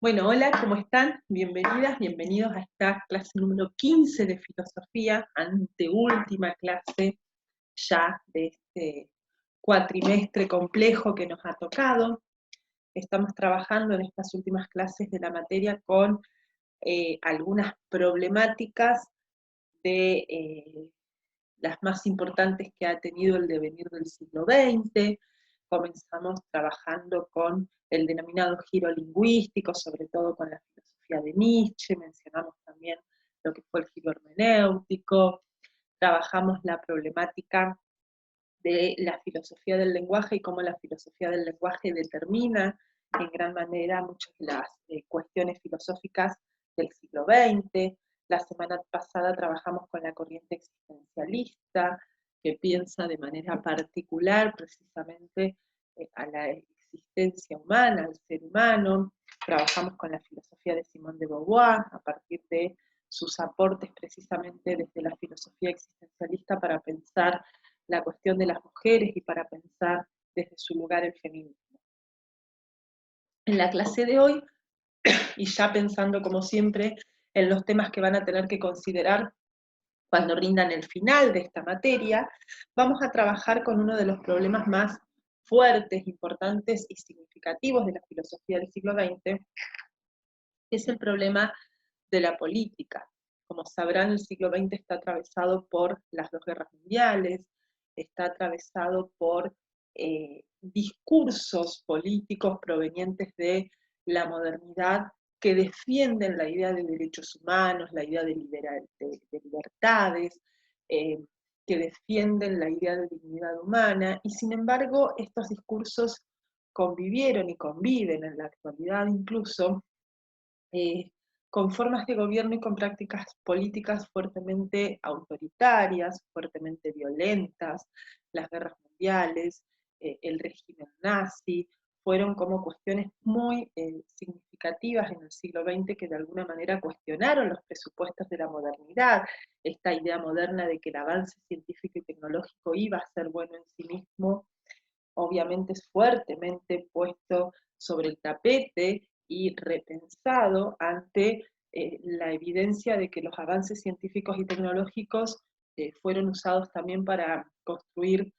Bueno, hola, ¿cómo están? Bienvenidas, bienvenidos a esta clase número 15 de filosofía, anteúltima clase ya de este cuatrimestre complejo que nos ha tocado. Estamos trabajando en estas últimas clases de la materia con algunas problemáticas de las más importantes que ha tenido el devenir del siglo XX. Comenzamos trabajando con el denominado giro lingüístico, sobre todo con la filosofía de Nietzsche, mencionamos también lo que fue el giro hermenéutico, trabajamos la problemática de la filosofía del lenguaje y cómo la filosofía del lenguaje determina en gran manera muchas de las cuestiones filosóficas del siglo XX. La semana pasada trabajamos con la corriente existencialista, que piensa de manera particular precisamente a la existencia humana, al ser humano. Trabajamos con la filosofía de Simone de Beauvoir, a partir de sus aportes precisamente desde la filosofía existencialista para pensar la cuestión de las mujeres y para pensar desde su lugar el feminismo. En la clase de hoy, y ya pensando como siempre en los temas que van a tener que considerar cuando rindan el final de esta materia, vamos a trabajar con uno de los problemas más fuertes, importantes y significativos de la filosofía del siglo XX, que es el problema de la política. Como sabrán, el siglo XX está atravesado por las dos guerras mundiales, está atravesado por discursos políticos provenientes de la modernidad que defienden la idea de derechos humanos, la idea de libertades, eh, que defienden la idea de dignidad humana, y sin embargo estos discursos convivieron y conviven en la actualidad incluso eh, con formas de gobierno y con prácticas políticas fuertemente autoritarias, fuertemente violentas. Las guerras mundiales, el régimen nazi, fueron como cuestiones muy significativas en el siglo XX que de alguna manera cuestionaron los presupuestos de la modernidad, esta idea moderna de que el avance científico y tecnológico iba a ser bueno en sí mismo, obviamente es fuertemente puesto sobre el tapete y repensado ante la evidencia de que los avances científicos y tecnológicos fueron usados también para construir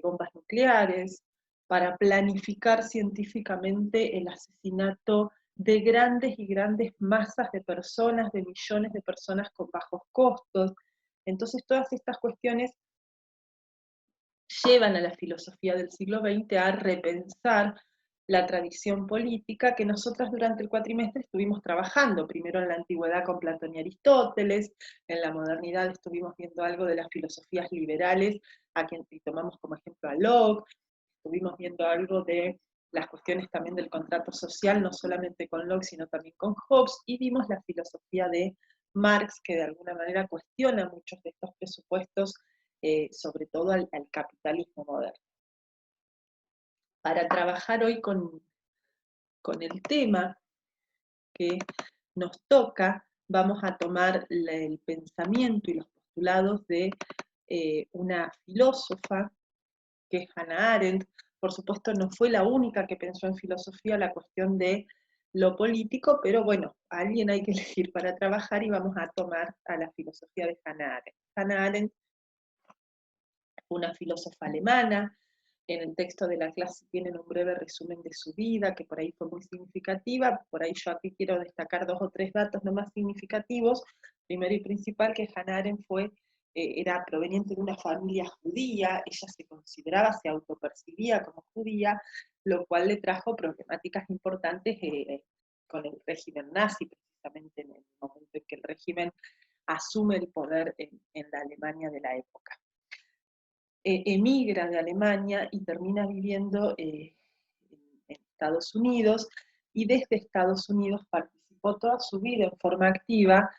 bombas nucleares, para planificar científicamente el asesinato de grandes y grandes masas de personas, de millones de personas con bajos costos. Entonces todas estas cuestiones llevan a la filosofía del siglo XX a repensar la tradición política que nosotras durante el cuatrimestre estuvimos trabajando, primero en la antigüedad con Platón y Aristóteles, en la modernidad estuvimos viendo algo de las filosofías liberales, a quien tomamos como ejemplo a Locke, estuvimos viendo algo de las cuestiones también del contrato social, no solamente con Locke, sino también con Hobbes, y vimos la filosofía de Marx, que de alguna manera cuestiona muchos de estos presupuestos, sobre todo al capitalismo moderno. Para trabajar hoy con el tema que nos toca, vamos a tomar el pensamiento y los postulados de una filósofa que es Hannah Arendt. Por supuesto no fue la única que pensó en filosofía la cuestión de lo político, pero bueno, a alguien hay que elegir para trabajar y vamos a tomar a la filosofía de Hannah Arendt. Hannah Arendt, una filósofa alemana. En el texto de la clase tienen un breve resumen de su vida, que por ahí fue muy significativa. Por ahí yo aquí quiero destacar dos o tres datos no más significativos. Primero y principal, que Hannah Arendt era proveniente de una familia judía, ella se consideraba, se autopercibía como judía, lo cual le trajo problemáticas importantes con el régimen nazi, precisamente en el momento en que el régimen asume el poder en la Alemania de la época. Emigra de Alemania y termina viviendo en Estados Unidos, y desde Estados Unidos participó toda su vida en forma activa,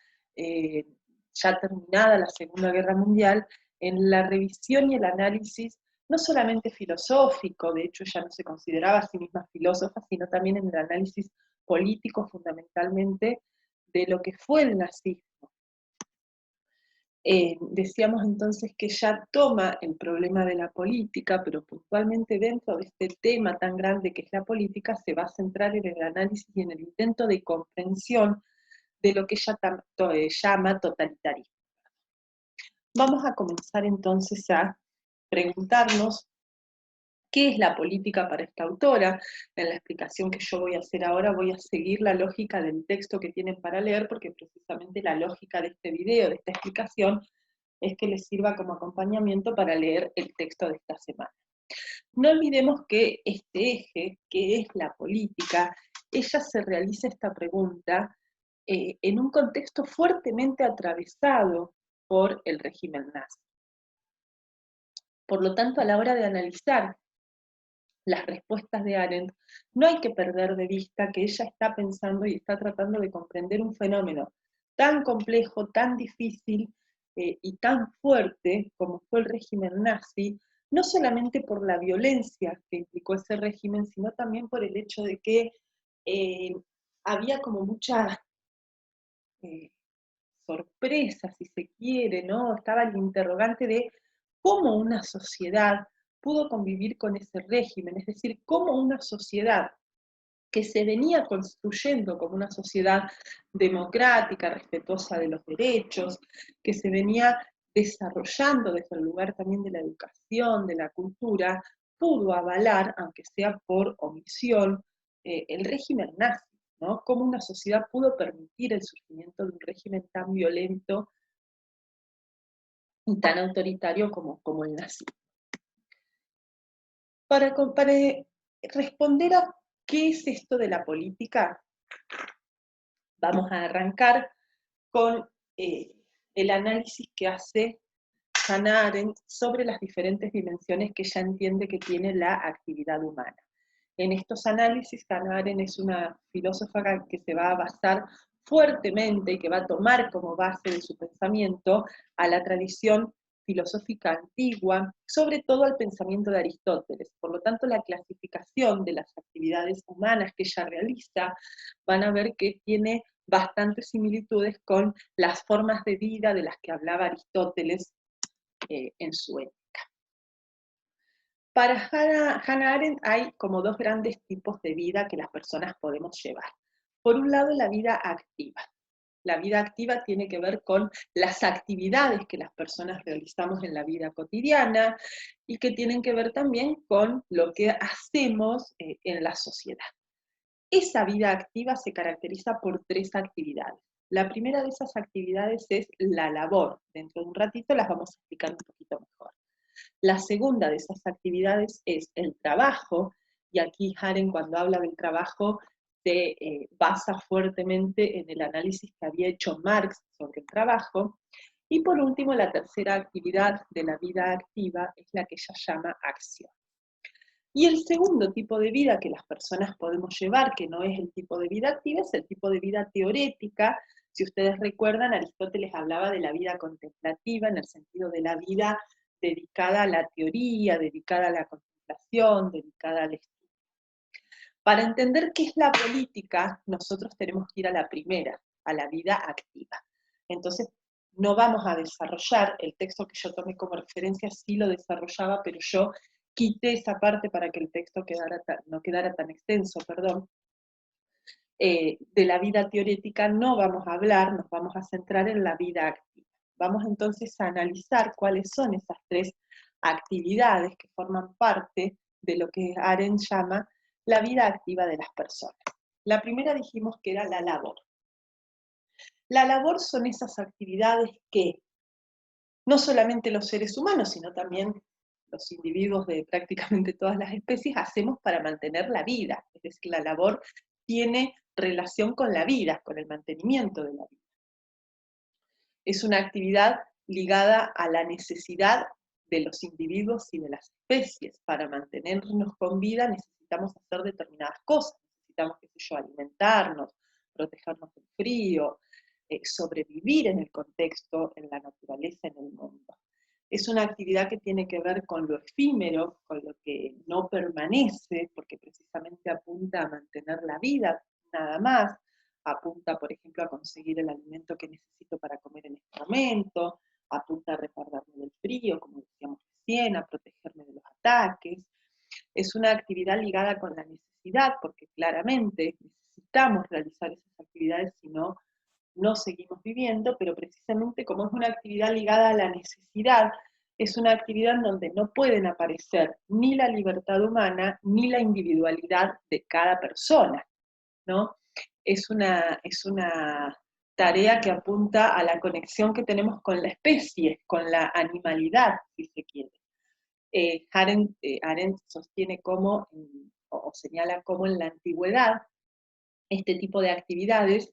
ya terminada la Segunda Guerra Mundial, en la revisión y el análisis no solamente filosófico, de hecho ella no se consideraba a sí misma filósofa, sino también en el análisis político fundamentalmente de lo que fue el nazismo. Decíamos entonces que ella toma el problema de la política, pero puntualmente dentro de este tema tan grande que es la política, se va a centrar en el análisis y en el intento de comprensión de lo que ella llama totalitarismo. Vamos a comenzar entonces a preguntarnos qué es la política para esta autora. En la explicación que yo voy a hacer ahora voy a seguir la lógica del texto que tienen para leer, porque precisamente la lógica de este video, de esta explicación, es que les sirva como acompañamiento para leer el texto de esta semana. No olvidemos que este eje, que es la política, ella se realiza esta pregunta en un contexto fuertemente atravesado por el régimen nazi. Por lo tanto, a la hora de analizar las respuestas de Arendt, no hay que perder de vista que ella está pensando y está tratando de comprender un fenómeno tan complejo, tan difícil y tan fuerte como fue el régimen nazi, no solamente por la violencia que implicó ese régimen, sino también por el hecho de que había como mucha sorpresa, si se quiere, ¿no? Estaba el interrogante de cómo una sociedad pudo convivir con ese régimen, es decir, cómo una sociedad que se venía construyendo como una sociedad democrática, respetuosa de los derechos, que se venía desarrollando desde el lugar también de la educación, de la cultura, pudo avalar, aunque sea por omisión, el régimen nazi, ¿no? Cómo una sociedad pudo permitir el surgimiento de un régimen tan violento y tan autoritario como el nazismo. Para responder a qué es esto de la política, vamos a arrancar con el análisis que hace Hannah Arendt sobre las diferentes dimensiones que ella entiende que tiene la actividad humana. En estos análisis, Hannah Arendt es una filósofa que se va a basar fuertemente y que va a tomar como base de su pensamiento a la tradición filosófica antigua, sobre todo al pensamiento de Aristóteles. Por lo tanto, la clasificación de las actividades humanas que ella realiza, van a ver que tiene bastantes similitudes con las formas de vida de las que hablaba Aristóteles en su época. Para Hannah Arendt hay como dos grandes tipos de vida que las personas podemos llevar. Por un lado, la vida activa. La vida activa tiene que ver con las actividades que las personas realizamos en la vida cotidiana y que tienen que ver también con lo que hacemos en la sociedad. Esa vida activa se caracteriza por tres actividades. La primera de esas actividades es la labor. Dentro de un ratito las vamos a explicar un poquito mejor. La segunda de esas actividades es el trabajo, y aquí Arendt cuando habla del trabajo se basa fuertemente en el análisis que había hecho Marx sobre el trabajo. Y por último, la tercera actividad de la vida activa es la que ella llama acción. Y el segundo tipo de vida que las personas podemos llevar, que no es el tipo de vida activa, es el tipo de vida teorética. Si ustedes recuerdan, Aristóteles hablaba de la vida contemplativa en el sentido de la vida dedicada a la teoría, dedicada a la contemplación, dedicada al estudio. Para entender qué es la política, nosotros tenemos que ir a la primera, a la vida activa. Entonces, no vamos a desarrollar, el texto que yo tomé como referencia sí lo desarrollaba, pero yo quité esa parte para que el texto no quedara tan extenso, perdón. De la vida teorética no vamos a hablar, nos vamos a centrar en la vida activa. Vamos entonces a analizar cuáles son esas tres actividades que forman parte de lo que Arendt llama la vida activa de las personas. La primera dijimos que era la labor. La labor son esas actividades que no solamente los seres humanos, sino también los individuos de prácticamente todas las especies hacemos para mantener la vida. Es decir, la labor tiene relación con la vida, con el mantenimiento de la vida. Es una actividad ligada a la necesidad de los individuos y de las especies. Para mantenernos con vida necesitamos hacer determinadas cosas. Necesitamos, qué sé yo, alimentarnos, protegernos del frío, sobrevivir en el contexto, en la naturaleza, en el mundo. Es una actividad que tiene que ver con lo efímero, con lo que no permanece, porque precisamente apunta a mantener la vida, nada más. Apunta, por ejemplo, a conseguir el alimento que necesito para comer en este momento, apunta a resguardarme del frío, como decíamos recién, a protegerme de los ataques. Es una actividad ligada con la necesidad, porque claramente necesitamos realizar esas actividades, si no, no seguimos viviendo, pero precisamente como es una actividad ligada a la necesidad, es una actividad en donde no pueden aparecer ni la libertad humana ni la individualidad de cada persona, ¿no? Es una tarea que apunta a la conexión que tenemos con la especie, con la animalidad, si se quiere. Arendt sostiene cómo, o señala cómo en la antigüedad, este tipo de actividades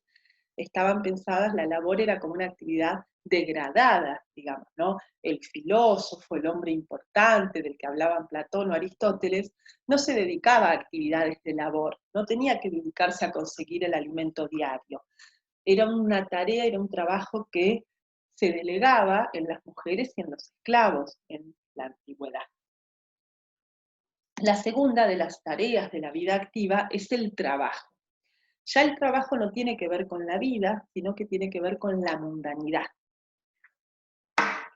estaban pensadas, la labor era como una actividad degradada, digamos, ¿no? El filósofo, el hombre importante del que hablaban Platón o Aristóteles, no se dedicaba a actividades de labor, no tenía que dedicarse a conseguir el alimento diario. Era una tarea, era un trabajo que se delegaba en las mujeres y en los esclavos en la antigüedad. La segunda de las tareas de la vida activa es el trabajo. Ya el trabajo no tiene que ver con la vida, sino que tiene que ver con la mundanidad.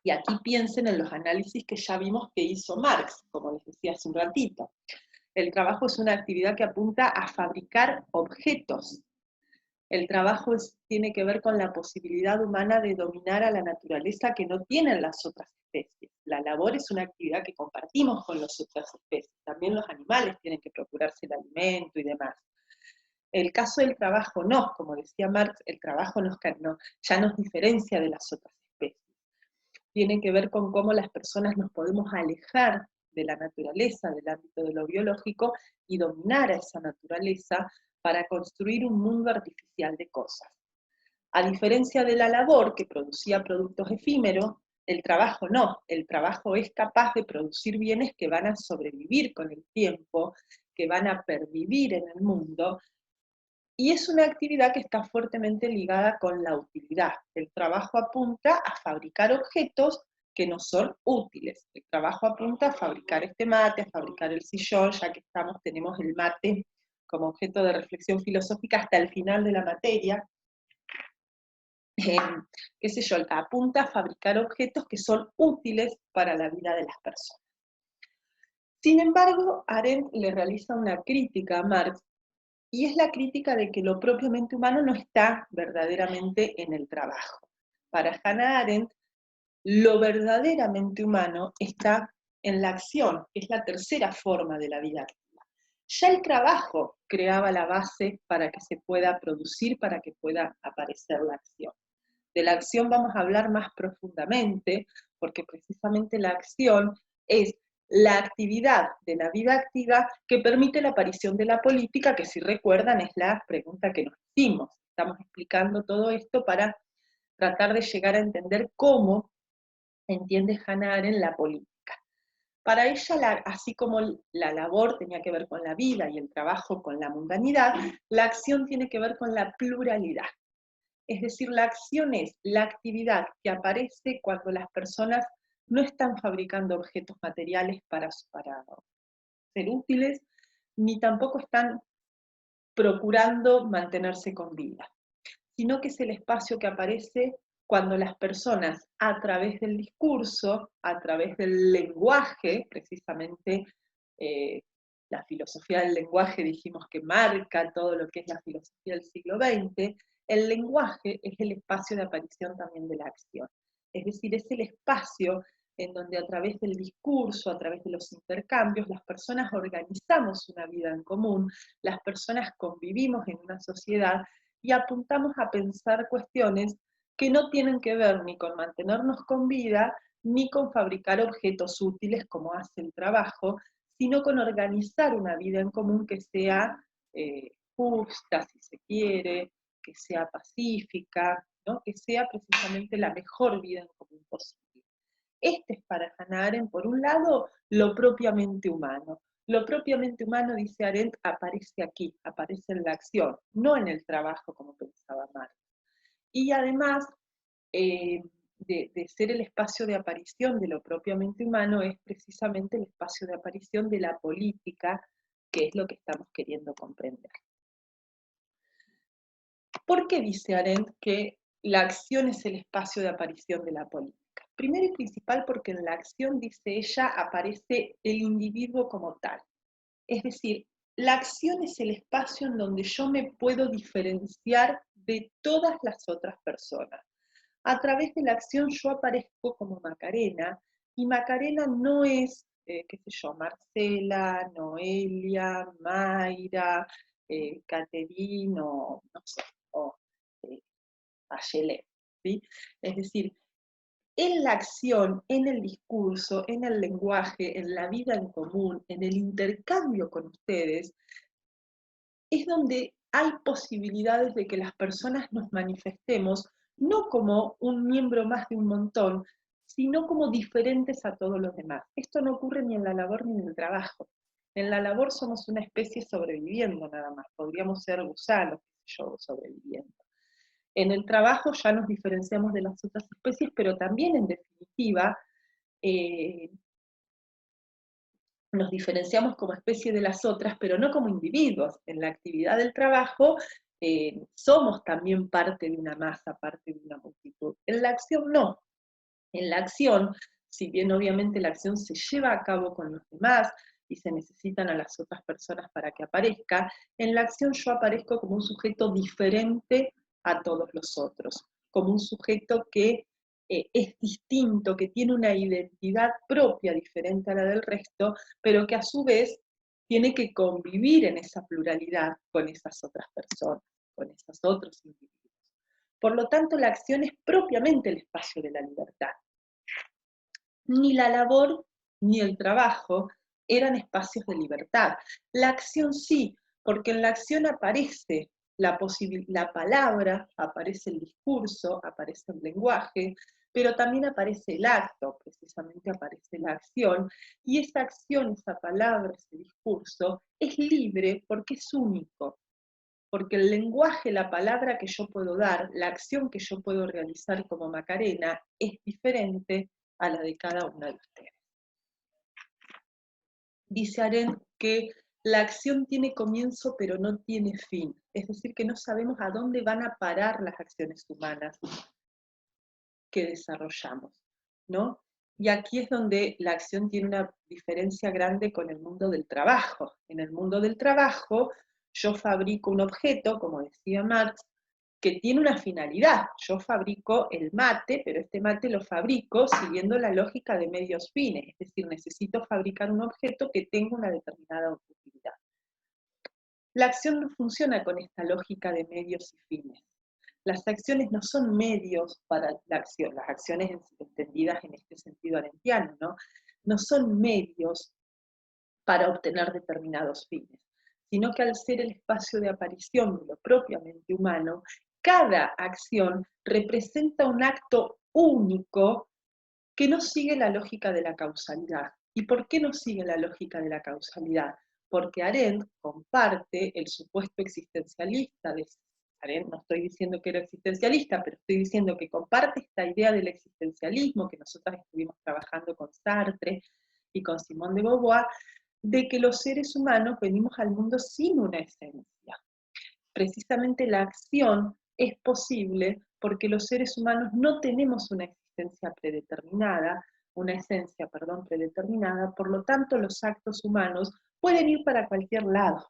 Y aquí piensen en los análisis que ya vimos que hizo Marx, como les decía hace un ratito. El trabajo es una actividad que apunta a fabricar objetos. El trabajo tiene que ver con la posibilidad humana de dominar a la naturaleza que no tienen las otras especies. La labor es una actividad que compartimos con las otras especies. También los animales tienen que procurarse el alimento y demás. El caso del trabajo no, como decía Marx, el trabajo ya nos diferencia de las otras especies. Tiene que ver con cómo las personas nos podemos alejar de la naturaleza, del ámbito de lo biológico, y dominar a esa naturaleza para construir un mundo artificial de cosas. A diferencia de la labor, que producía productos efímeros, el trabajo no. El trabajo es capaz de producir bienes que van a sobrevivir con el tiempo, que van a pervivir en el mundo, y es una actividad que está fuertemente ligada con la utilidad. El trabajo apunta a fabricar objetos que nos son útiles. El trabajo apunta a fabricar este mate, a fabricar el sillón, ya que tenemos el mate como objeto de reflexión filosófica hasta el final de la materia. Qué sé yo, apunta a fabricar objetos que son útiles para la vida de las personas. Sin embargo, Arendt le realiza una crítica a Marx, y es la crítica de que lo propiamente humano no está verdaderamente en el trabajo. Para Hannah Arendt, lo verdaderamente humano está en la acción, que es la tercera forma de la vida activa. Ya el trabajo creaba la base para que se pueda producir, para que pueda aparecer la acción. De la acción vamos a hablar más profundamente, porque precisamente la acción es la actividad de la vida activa que permite la aparición de la política, que si recuerdan es la pregunta que nos hicimos. Estamos explicando todo esto para tratar de llegar a entender cómo entiende Hannah Arendt la política. Para ella, así como la labor tenía que ver con la vida y el trabajo con la mundanidad, la acción tiene que ver con la pluralidad. Es decir, la acción es la actividad que aparece cuando las personas no están fabricando objetos materiales para ser útiles, ni tampoco están procurando mantenerse con vida, sino que es el espacio que aparece cuando las personas, a través del discurso, a través del lenguaje, precisamente la filosofía del lenguaje dijimos que marca todo lo que es la filosofía del siglo XX, el lenguaje es el espacio de aparición también de la acción. Es decir, es el espacio en donde a través del discurso, a través de los intercambios, las personas organizamos una vida en común, las personas convivimos en una sociedad y apuntamos a pensar cuestiones que no tienen que ver ni con mantenernos con vida, ni con fabricar objetos útiles como hace el trabajo, sino con organizar una vida en común que sea justa, si se quiere, que sea pacífica, ¿no? Que sea precisamente la mejor vida en común posible. Este es para Hannah Arendt, por un lado, lo propiamente humano. Lo propiamente humano, dice Arendt, aparece aquí, aparece en la acción, no en el trabajo como pensaba Marx. Y además de ser el espacio de aparición de lo propiamente humano, es precisamente el espacio de aparición de la política, que es lo que estamos queriendo comprender. ¿Por qué dice Arendt que la acción es el espacio de aparición de la política? Primero y principal porque en la acción, dice ella, aparece el individuo como tal. Es decir, la acción es el espacio en donde yo me puedo diferenciar de todas las otras personas. A través de la acción yo aparezco como Macarena, y Macarena no es, qué sé yo, Marcela, Noelia, Mayra, Caterine, o no sé, o Ayelé, ¿sí? Es decir, en la acción, en el discurso, en el lenguaje, en la vida en común, en el intercambio con ustedes, es donde hay posibilidades de que las personas nos manifestemos no como un miembro más de un montón, sino como diferentes a todos los demás. Esto no ocurre ni en la labor ni en el trabajo. En la labor somos una especie sobreviviendo nada más, podríamos ser gusanos, qué sé yo, sobreviviendo. En el trabajo ya nos diferenciamos de las otras especies, pero también en definitiva eh, nos diferenciamos como especie de las otras, pero no como individuos. En la actividad del trabajo somos también parte de una masa, parte de una multitud. En la acción no. En la acción, si bien obviamente la acción se lleva a cabo con los demás y se necesitan a las otras personas para que aparezca, en la acción yo aparezco como un sujeto diferente a todos los otros, como un sujeto que es distinto, que tiene una identidad propia diferente a la del resto, pero que a su vez tiene que convivir en esa pluralidad con esas otras personas, con esos otros individuos. Por lo tanto, la acción es propiamente el espacio de la libertad. Ni la labor ni el trabajo eran espacios de libertad. La acción sí, porque en la acción aparece la palabra, aparece el discurso, aparece el lenguaje, pero también aparece el acto, precisamente aparece la acción, y esa acción, esa palabra, ese discurso, es libre porque es único, porque el lenguaje, la palabra que yo puedo dar, la acción que yo puedo realizar como Macarena, es diferente a la de cada una de ustedes. Dice Arendt que la acción tiene comienzo pero no tiene fin, es decir, que no sabemos a dónde van a parar las acciones humanas que desarrollamos, ¿no? Y aquí es donde la acción tiene una diferencia grande con el mundo del trabajo. En el mundo del trabajo, yo fabrico un objeto, como decía Marx, que tiene una finalidad. Yo fabrico el mate, pero este mate lo fabrico siguiendo la lógica de medios fines, es decir, necesito fabricar un objeto que tenga una determinada utilidad. La acción no funciona con esta lógica de medios y fines. Las acciones no son medios para la acción, las acciones entendidas en este sentido arendtiano, ¿no? No son medios para obtener determinados fines, sino que al ser el espacio de aparición de lo propiamente humano, cada acción representa un acto único que no sigue la lógica de la causalidad. ¿Y por qué no sigue la lógica de la causalidad? Porque Arendt comparte el supuesto existencialista de Arendt, no estoy diciendo que era existencialista, pero estoy diciendo que comparte esta idea del existencialismo que nosotras estuvimos trabajando con Sartre y con Simone de Beauvoir, de que los seres humanos venimos al mundo sin una esencia. Precisamente la acción es posible porque los seres humanos no tenemos una existencia predeterminada, una esencia, perdón, predeterminada, por lo tanto los actos humanos pueden ir para cualquier lado.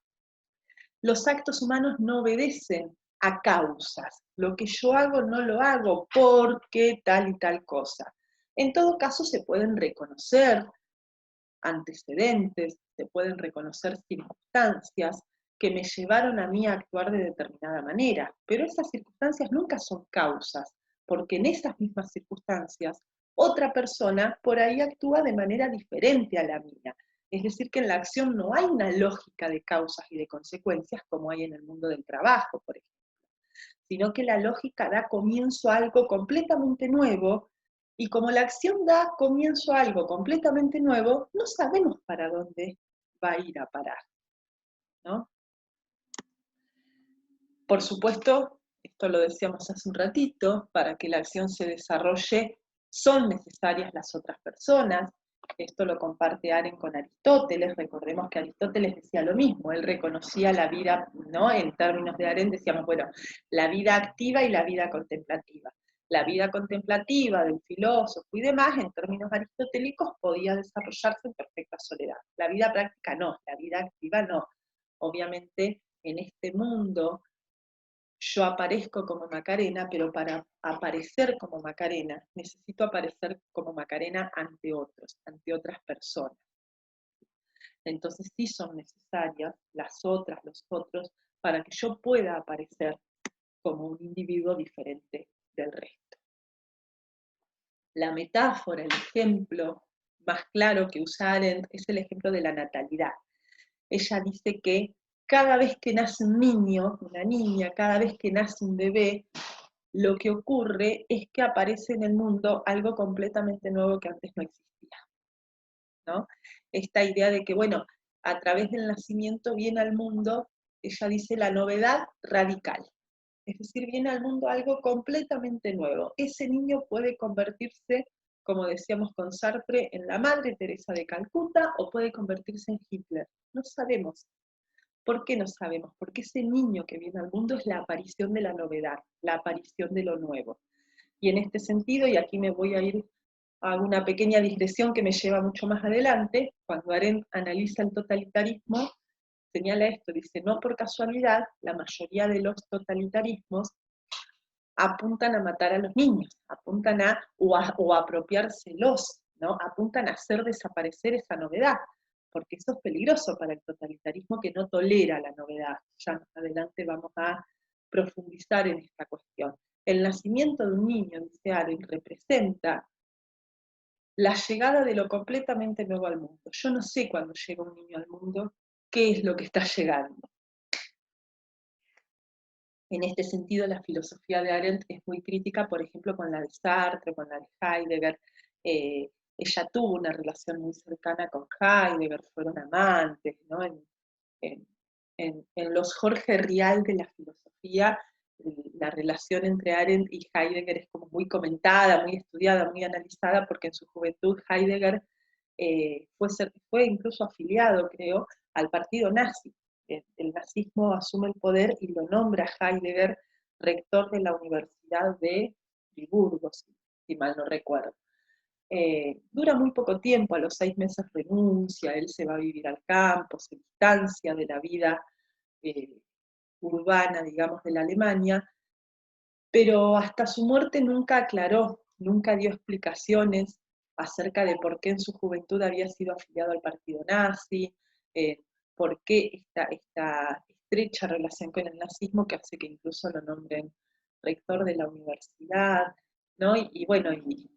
Los actos humanos no obedecen a causas. Lo que yo hago no lo hago porque tal y tal cosa. En todo caso se pueden reconocer antecedentes, se pueden reconocer circunstancias que me llevaron a mí a actuar de determinada manera, pero esas circunstancias nunca son causas, porque en esas mismas circunstancias otra persona por ahí actúa de manera diferente a la mía. Es decir, que en la acción no hay una lógica de causas y de consecuencias como hay en el mundo del trabajo, por ejemplo, sino que la lógica da comienzo a algo completamente nuevo, y como la acción da comienzo a algo completamente nuevo, no sabemos para dónde va a ir a parar, ¿no? Por supuesto, esto lo decíamos hace un ratito, para que la acción se desarrolle son necesarias las otras personas. Esto lo comparte Arendt con Aristóteles. Recordemos que Aristóteles decía lo mismo, él reconocía la vida, ¿no? En términos de Arendt decíamos, bueno, la vida activa y la vida contemplativa. la vida contemplativa del filósofo y demás, en términos aristotélicos, podía desarrollarse en perfecta soledad. La vida práctica no, la vida activa no. Obviamente, en este mundo, yo aparezco como Macarena, pero para aparecer como Macarena, necesito aparecer como Macarena ante otros, ante otras personas. Entonces sí son necesarias las otras, los otros, para que yo pueda aparecer como un individuo diferente del resto. La metáfora, el ejemplo más claro que usa Arendt es el ejemplo de la natalidad. Ella dice que cada vez que nace un niño, una niña, cada vez que nace un bebé, lo que ocurre es que aparece en el mundo algo completamente nuevo que antes no existía, ¿no? Esta idea de que, bueno, a través del nacimiento viene al mundo, ella dice, la novedad radical. Es decir, viene al mundo algo completamente nuevo. Ese niño puede convertirse, como decíamos con Sartre, en la Madre Teresa de Calcuta o puede convertirse en Hitler. No sabemos. ¿Por qué no sabemos? Porque ese niño que viene al mundo es la aparición de la novedad, la aparición de lo nuevo. Y en este sentido, y aquí me voy a ir a una pequeña digresión que me lleva mucho más adelante, cuando Arendt analiza el totalitarismo, señala esto, dice, no por casualidad, la mayoría de los totalitarismos apuntan a matar a los niños, apuntan o apropiárselos, ¿no? Apuntan a hacer desaparecer esa novedad, porque eso es peligroso para el totalitarismo que no tolera la novedad. Ya más adelante vamos a profundizar en esta cuestión. El nacimiento de un niño, dice Arendt, representa la llegada de lo completamente nuevo al mundo. Yo no sé cuando llega un niño al mundo qué es lo que está llegando. En este sentido, la filosofía de Arendt es muy crítica, por ejemplo, con la de Sartre, con la de Heidegger. Ella tuvo una relación muy cercana con Heidegger, fueron amantes, ¿no? En los Jorge Rial de la filosofía, la relación entre Arendt y Heidegger es como muy comentada, muy estudiada, muy analizada, porque en su juventud Heidegger fue incluso afiliado, creo, al partido nazi. El nazismo asume el poder y lo nombra Heidegger rector de la Universidad de Friburgo, si mal no recuerdo. Dura muy poco tiempo, a los 6 meses renuncia, él se va a vivir al campo, se distancia de la vida urbana, digamos, de la Alemania, pero hasta su muerte nunca aclaró, nunca dio explicaciones acerca de por qué en su juventud había sido afiliado al partido nazi, por qué esta estrecha relación con el nazismo que hace que incluso lo nombren rector de la universidad, ¿no? Y bueno, y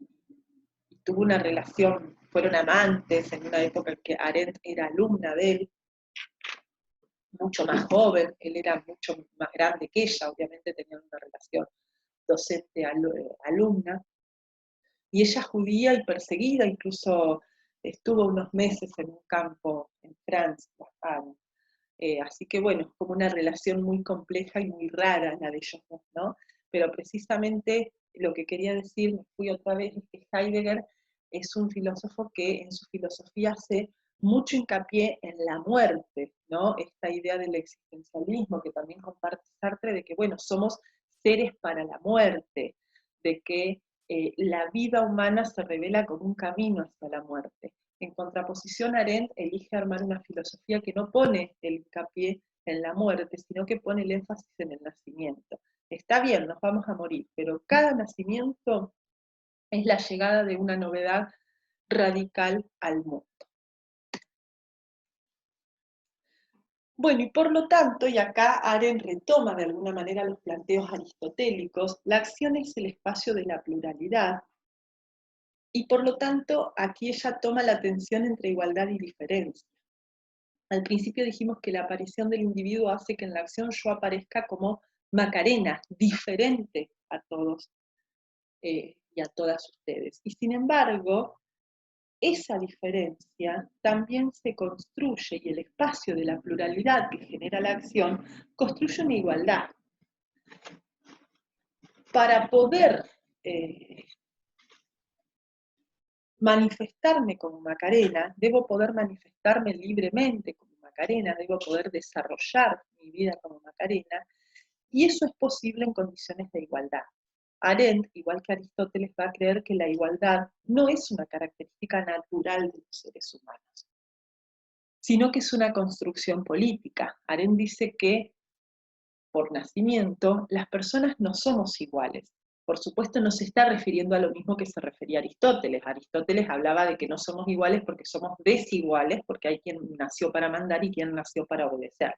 tuvo una relación, fueron amantes en una época en que Arendt era alumna de él, mucho más joven, él era mucho más grande que ella, obviamente tenían una relación docente-alumna, y ella judía y perseguida, incluso estuvo unos meses en un campo en Francia, así que bueno, es como una relación muy compleja y muy rara la de ellos dos, ¿no? Pero precisamente lo que quería decir, me fui otra vez, es que Heidegger es un filósofo que en su filosofía hace mucho hincapié en la muerte, ¿no? Esta idea del existencialismo que también comparte Sartre, de que, bueno, somos seres para la muerte, de que la vida humana se revela como un camino hacia la muerte. En contraposición, Arendt elige armar una filosofía que no pone el hincapié en la muerte, sino que pone el énfasis en el nacimiento. Está bien, nos vamos a morir, pero cada nacimiento es la llegada de una novedad radical al mundo. Bueno, y por lo tanto, y acá Arendt retoma de alguna manera los planteos aristotélicos, la acción es el espacio de la pluralidad, y por lo tanto, aquí ella toma la tensión entre igualdad y diferencia. Al principio dijimos que la aparición del individuo hace que en la acción yo aparezca como Macarena, diferente a todos y a todas ustedes. Y sin embargo, esa diferencia también se construye, y el espacio de la pluralidad que genera la acción construye una igualdad. Para poder manifestarme como Macarena, debo poder manifestarme libremente como Macarena, debo poder desarrollar mi vida como Macarena, y eso es posible en condiciones de igualdad. Arendt, igual que Aristóteles, va a creer que la igualdad no es una característica natural de los seres humanos, sino que es una construcción política. Arendt dice que, por nacimiento, las personas no somos iguales. Por supuesto, no se está refiriendo a lo mismo que se refería a Aristóteles. Aristóteles hablaba de que no somos iguales porque somos desiguales, porque hay quien nació para mandar y quien nació para obedecer.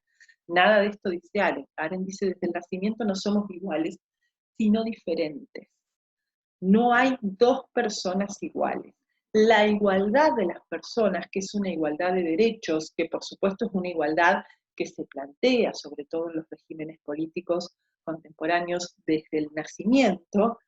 Nada de esto dice Arendt. Arendt dice, desde el nacimiento no somos iguales, sino diferentes. No hay dos personas iguales. La igualdad de las personas, que es una igualdad de derechos, que por supuesto es una igualdad que se plantea, sobre todo en los regímenes políticos contemporáneos desde el nacimiento,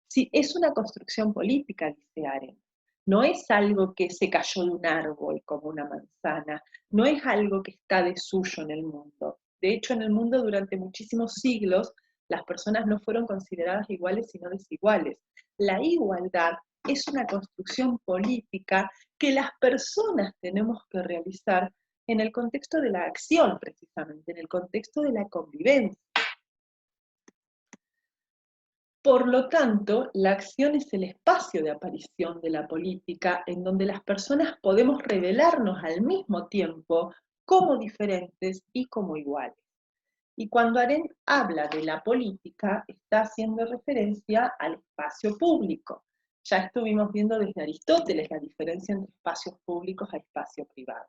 sí, es una construcción política, dice Arendt. No es algo que se cayó de un árbol como una manzana, no es algo que está de suyo en el mundo. De hecho, en el mundo durante muchísimos siglos las personas no fueron consideradas iguales sino desiguales. La igualdad es una construcción política que las personas tenemos que realizar en el contexto de la acción, precisamente, en el contexto de la convivencia. Por lo tanto, la acción es el espacio de aparición de la política en donde las personas podemos revelarnos al mismo tiempo como diferentes y como iguales. Y cuando Arendt habla de la política, está haciendo referencia al espacio público. Ya estuvimos viendo desde Aristóteles la diferencia entre espacios públicos a espacio privado.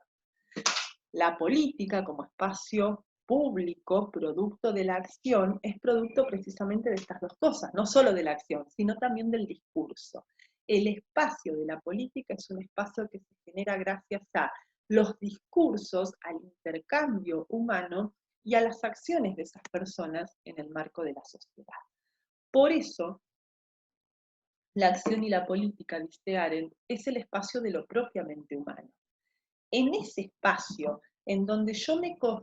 La política como espacio público, producto de la acción, es producto precisamente de estas dos cosas, no solo de la acción, sino también del discurso. El espacio de la política es un espacio que se genera gracias a los discursos, al intercambio humano y a las acciones de esas personas en el marco de la sociedad. Por eso, la acción y la política, dice Arendt, es el espacio de lo propiamente humano. En ese espacio en donde yo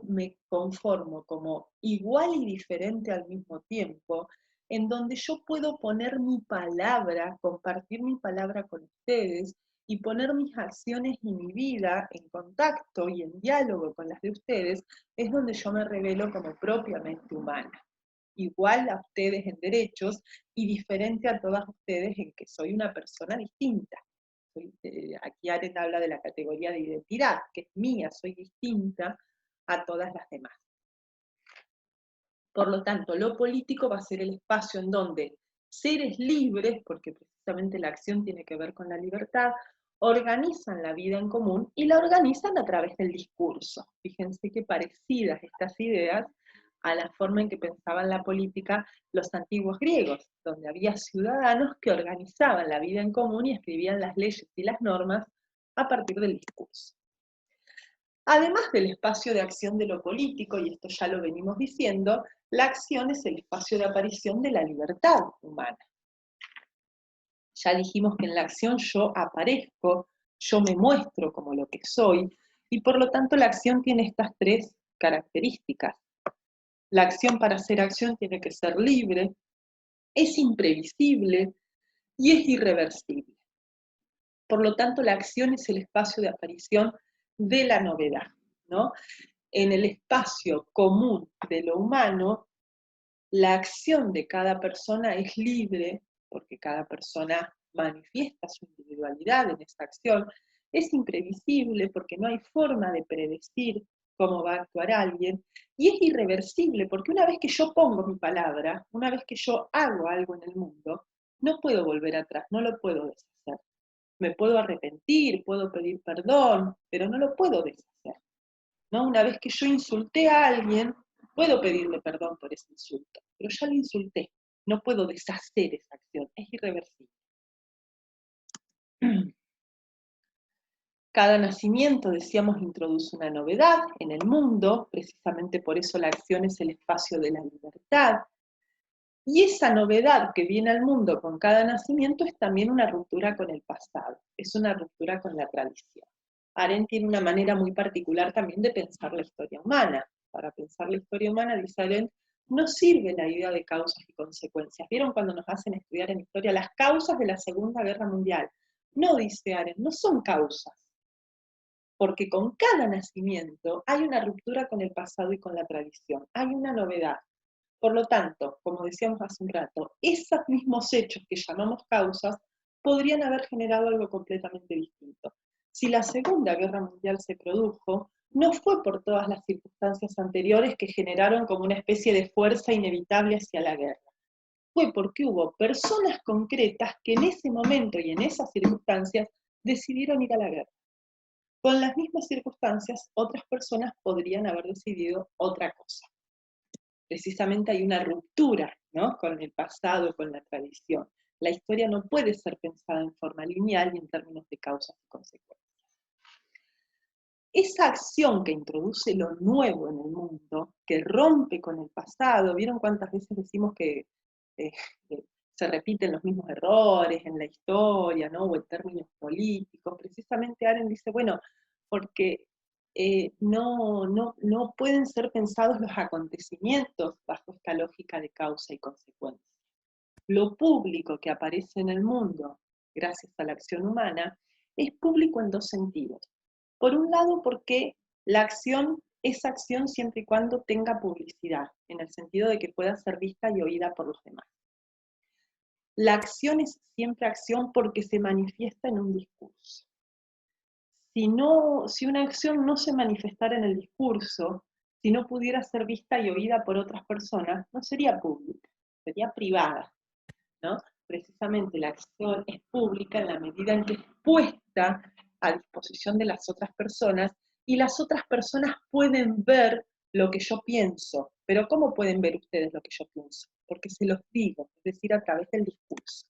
me conformo como igual y diferente al mismo tiempo, en donde yo puedo poner mi palabra, compartir mi palabra con ustedes y poner mis acciones y mi vida en contacto y en diálogo con las de ustedes, es donde yo me revelo como propiamente humana. Igual a ustedes en derechos y diferente a todas ustedes en que soy una persona distinta. Aquí Arendt habla de la categoría de identidad, que es mía, soy distinta a todas las demás. Por lo tanto, lo político va a ser el espacio en donde seres libres, porque precisamente la acción tiene que ver con la libertad, organizan la vida en común y la organizan a través del discurso. Fíjense qué parecidas estas ideas a la forma en que pensaban la política los antiguos griegos, donde había ciudadanos que organizaban la vida en común y escribían las leyes y las normas a partir del discurso. Además del espacio de acción de lo político, y esto ya lo venimos diciendo, la acción es el espacio de aparición de la libertad humana. Ya dijimos que en la acción yo aparezco, yo me muestro como lo que soy, y por lo tanto la acción tiene estas tres características. La acción para ser acción tiene que ser libre, es imprevisible y es irreversible. Por lo tanto, la acción es el espacio de aparición de la novedad, ¿no? En el espacio común de lo humano, la acción de cada persona es libre, porque cada persona manifiesta su individualidad en esa acción, es imprevisible porque no hay forma de predecir cómo va a actuar alguien, y es irreversible porque una vez que yo pongo mi palabra, una vez que yo hago algo en el mundo, no puedo volver atrás, no lo puedo deshacer. Me puedo arrepentir, puedo pedir perdón, pero no lo puedo deshacer, ¿no? Una vez que yo insulté a alguien, puedo pedirle perdón por ese insulto, pero ya lo insulté, no puedo deshacer esa acción, es irreversible. Cada nacimiento, decíamos, introduce una novedad en el mundo, precisamente por eso la acción es el espacio de la libertad. Y esa novedad que viene al mundo con cada nacimiento es también una ruptura con el pasado, es una ruptura con la tradición. Arendt tiene una manera muy particular también de pensar la historia humana. Para pensar la historia humana, dice Arendt, no sirve la idea de causas y consecuencias. ¿Vieron cuando nos hacen estudiar en historia las causas de la Segunda Guerra Mundial? No, dice Arendt, no son causas, porque con cada nacimiento hay una ruptura con el pasado y con la tradición, hay una novedad. Por lo tanto, como decíamos hace un rato, esos mismos hechos que llamamos causas podrían haber generado algo completamente distinto. Si la Segunda Guerra Mundial se produjo, no fue por todas las circunstancias anteriores que generaron como una especie de fuerza inevitable hacia la guerra. Fue porque hubo personas concretas que en ese momento y en esas circunstancias decidieron ir a la guerra. Con las mismas circunstancias, otras personas podrían haber decidido otra cosa. Precisamente hay una ruptura, ¿no?, con el pasado, con la tradición. La historia no puede ser pensada en forma lineal y en términos de causas y consecuencias. Esa acción que introduce lo nuevo en el mundo, que rompe con el pasado, ¿vieron cuántas veces decimos que se repiten los mismos errores en la historia, ¿no?, o en términos políticos? Precisamente Arendt dice, bueno, porque no pueden ser pensados los acontecimientos bajo esta lógica de causa y consecuencia. Lo público que aparece en el mundo, gracias a la acción humana, es público en dos sentidos. Por un lado, porque la acción es acción siempre y cuando tenga publicidad, en el sentido de que pueda ser vista y oída por los demás. La acción es siempre acción porque se manifiesta en un discurso. Si una acción no se manifestara en el discurso, si no pudiera ser vista y oída por otras personas, no sería pública, sería privada, ¿no? Precisamente la acción es pública en la medida en que es puesta a disposición de las otras personas y las otras personas pueden ver lo que yo pienso. Pero ¿cómo pueden ver ustedes lo que yo pienso? Porque se los digo, es decir, a través del discurso.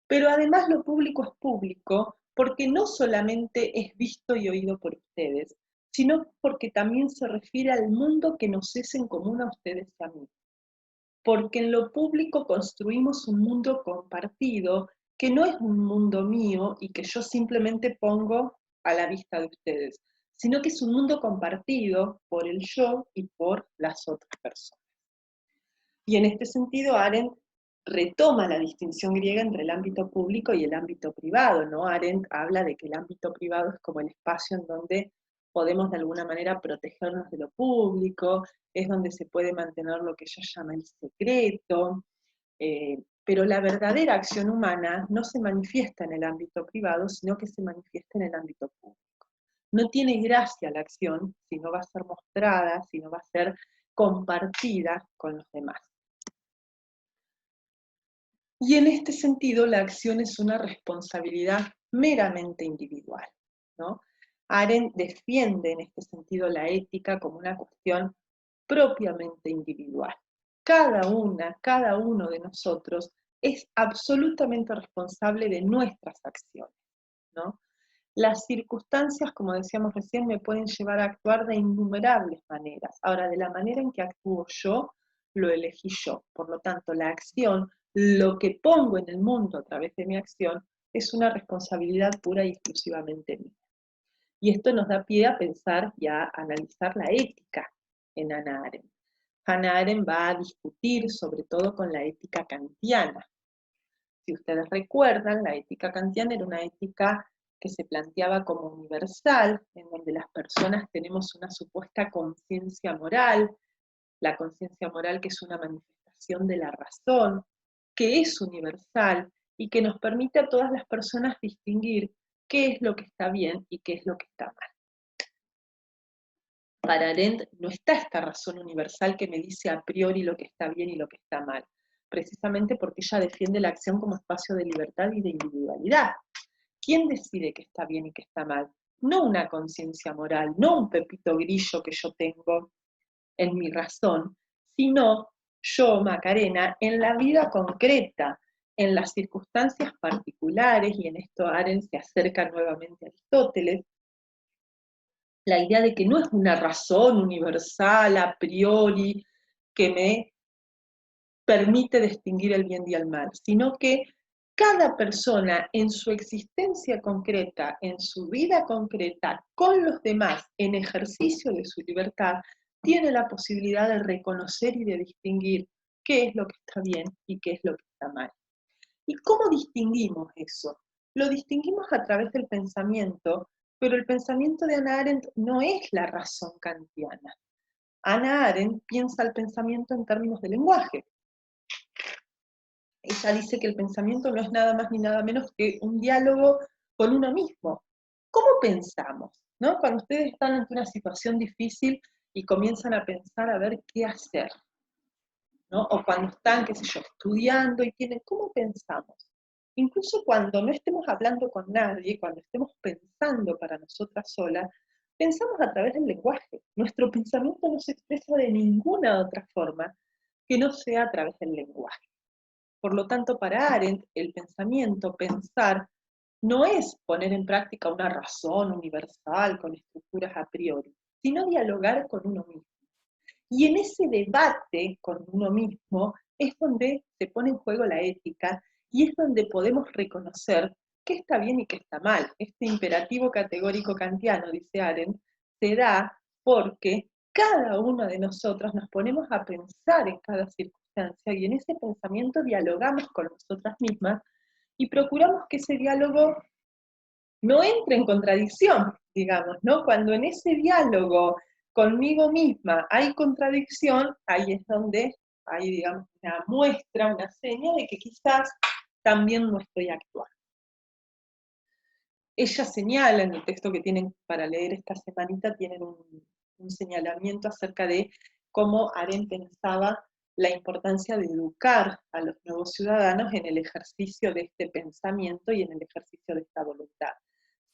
Pero además lo público es público porque no solamente es visto y oído por ustedes, sino porque también se refiere al mundo que nos es en común a ustedes y a mí. Porque en lo público construimos un mundo compartido que no es un mundo mío y que yo simplemente pongo a la vista de ustedes, sino que es un mundo compartido por el yo y por las otras personas. Y en este sentido, Arendt retoma la distinción griega entre el ámbito público y el ámbito privado, ¿no? Arendt habla de que el ámbito privado es como el espacio en donde podemos de alguna manera protegernos de lo público, es donde se puede mantener lo que ella llama el secreto, pero la verdadera acción humana no se manifiesta en el ámbito privado, sino que se manifiesta en el ámbito público. No tiene gracia la acción si no va a ser mostrada, si no va a ser compartida con los demás. Y en este sentido, la acción es una responsabilidad meramente individual, ¿no? Arendt defiende en este sentido la ética como una cuestión propiamente individual. Cada uno de nosotros es absolutamente responsable de nuestras acciones, ¿no? Las circunstancias, como decíamos recién, me pueden llevar a actuar de innumerables maneras. Ahora, de la manera en que actúo yo, lo elegí yo. Por lo tanto, la acción, lo que pongo en el mundo a través de mi acción, es una responsabilidad pura y exclusivamente mía. Y esto nos da pie a pensar y a analizar la ética en Hannah Arendt. Hannah Arendt va a discutir sobre todo con la ética kantiana. Si ustedes recuerdan, la ética kantiana era una ética que se planteaba como universal, en donde las personas tenemos una supuesta conciencia moral, la conciencia moral que es una manifestación de la razón, que es universal y que nos permite a todas las personas distinguir qué es lo que está bien y qué es lo que está mal. Para Arendt no está esta razón universal que me dice a priori lo que está bien y lo que está mal, precisamente porque ella defiende la acción como espacio de libertad y de individualidad. ¿Quién decide qué está bien y qué está mal? No una conciencia moral, no un pepito grillo que yo tengo en mi razón, sino yo, Macarena, en la vida concreta, en las circunstancias particulares, y en esto Arendt se acerca nuevamente a Aristóteles, la idea de que no es una razón universal a priori que me permite distinguir el bien y el mal, sino que cada persona en su existencia concreta, en su vida concreta, con los demás, en ejercicio de su libertad, tiene la posibilidad de reconocer y de distinguir qué es lo que está bien y qué es lo que está mal. ¿Y cómo distinguimos eso? Lo distinguimos a través del pensamiento, pero el pensamiento de Hannah Arendt no es la razón kantiana. Hannah Arendt piensa el pensamiento en términos de lenguaje. Ella dice que el pensamiento no es nada más ni nada menos que un diálogo con uno mismo. ¿Cómo pensamos? ¿No? Cuando ustedes están ante una situación difícil y comienzan a pensar a ver qué hacer, ¿no? O cuando están, qué sé yo, estudiando y tienen, ¿cómo pensamos? Incluso cuando no estemos hablando con nadie, cuando estemos pensando para nosotras solas, pensamos a través del lenguaje. Nuestro pensamiento no se expresa de ninguna otra forma que no sea a través del lenguaje. Por lo tanto, para Arendt, el pensamiento, pensar, no es poner en práctica una razón universal con estructuras a priori, sino dialogar con uno mismo. Y en ese debate con uno mismo es donde se pone en juego la ética y es donde podemos reconocer qué está bien y qué está mal. Este imperativo categórico kantiano, dice Arendt, se da porque cada uno de nosotros nos ponemos a pensar en cada circunstancia y en ese pensamiento dialogamos con nosotras mismas y procuramos que ese diálogo no entre en contradicción, digamos, ¿no? Cuando en ese diálogo conmigo misma hay contradicción, ahí es donde hay, digamos, una muestra, una seña de que quizás también no estoy actuando. Ella señala en el texto que tienen para leer esta semanita, tienen un señalamiento acerca de cómo Arendt pensaba la importancia de educar a los nuevos ciudadanos en el ejercicio de este pensamiento y en el ejercicio de esta voluntad.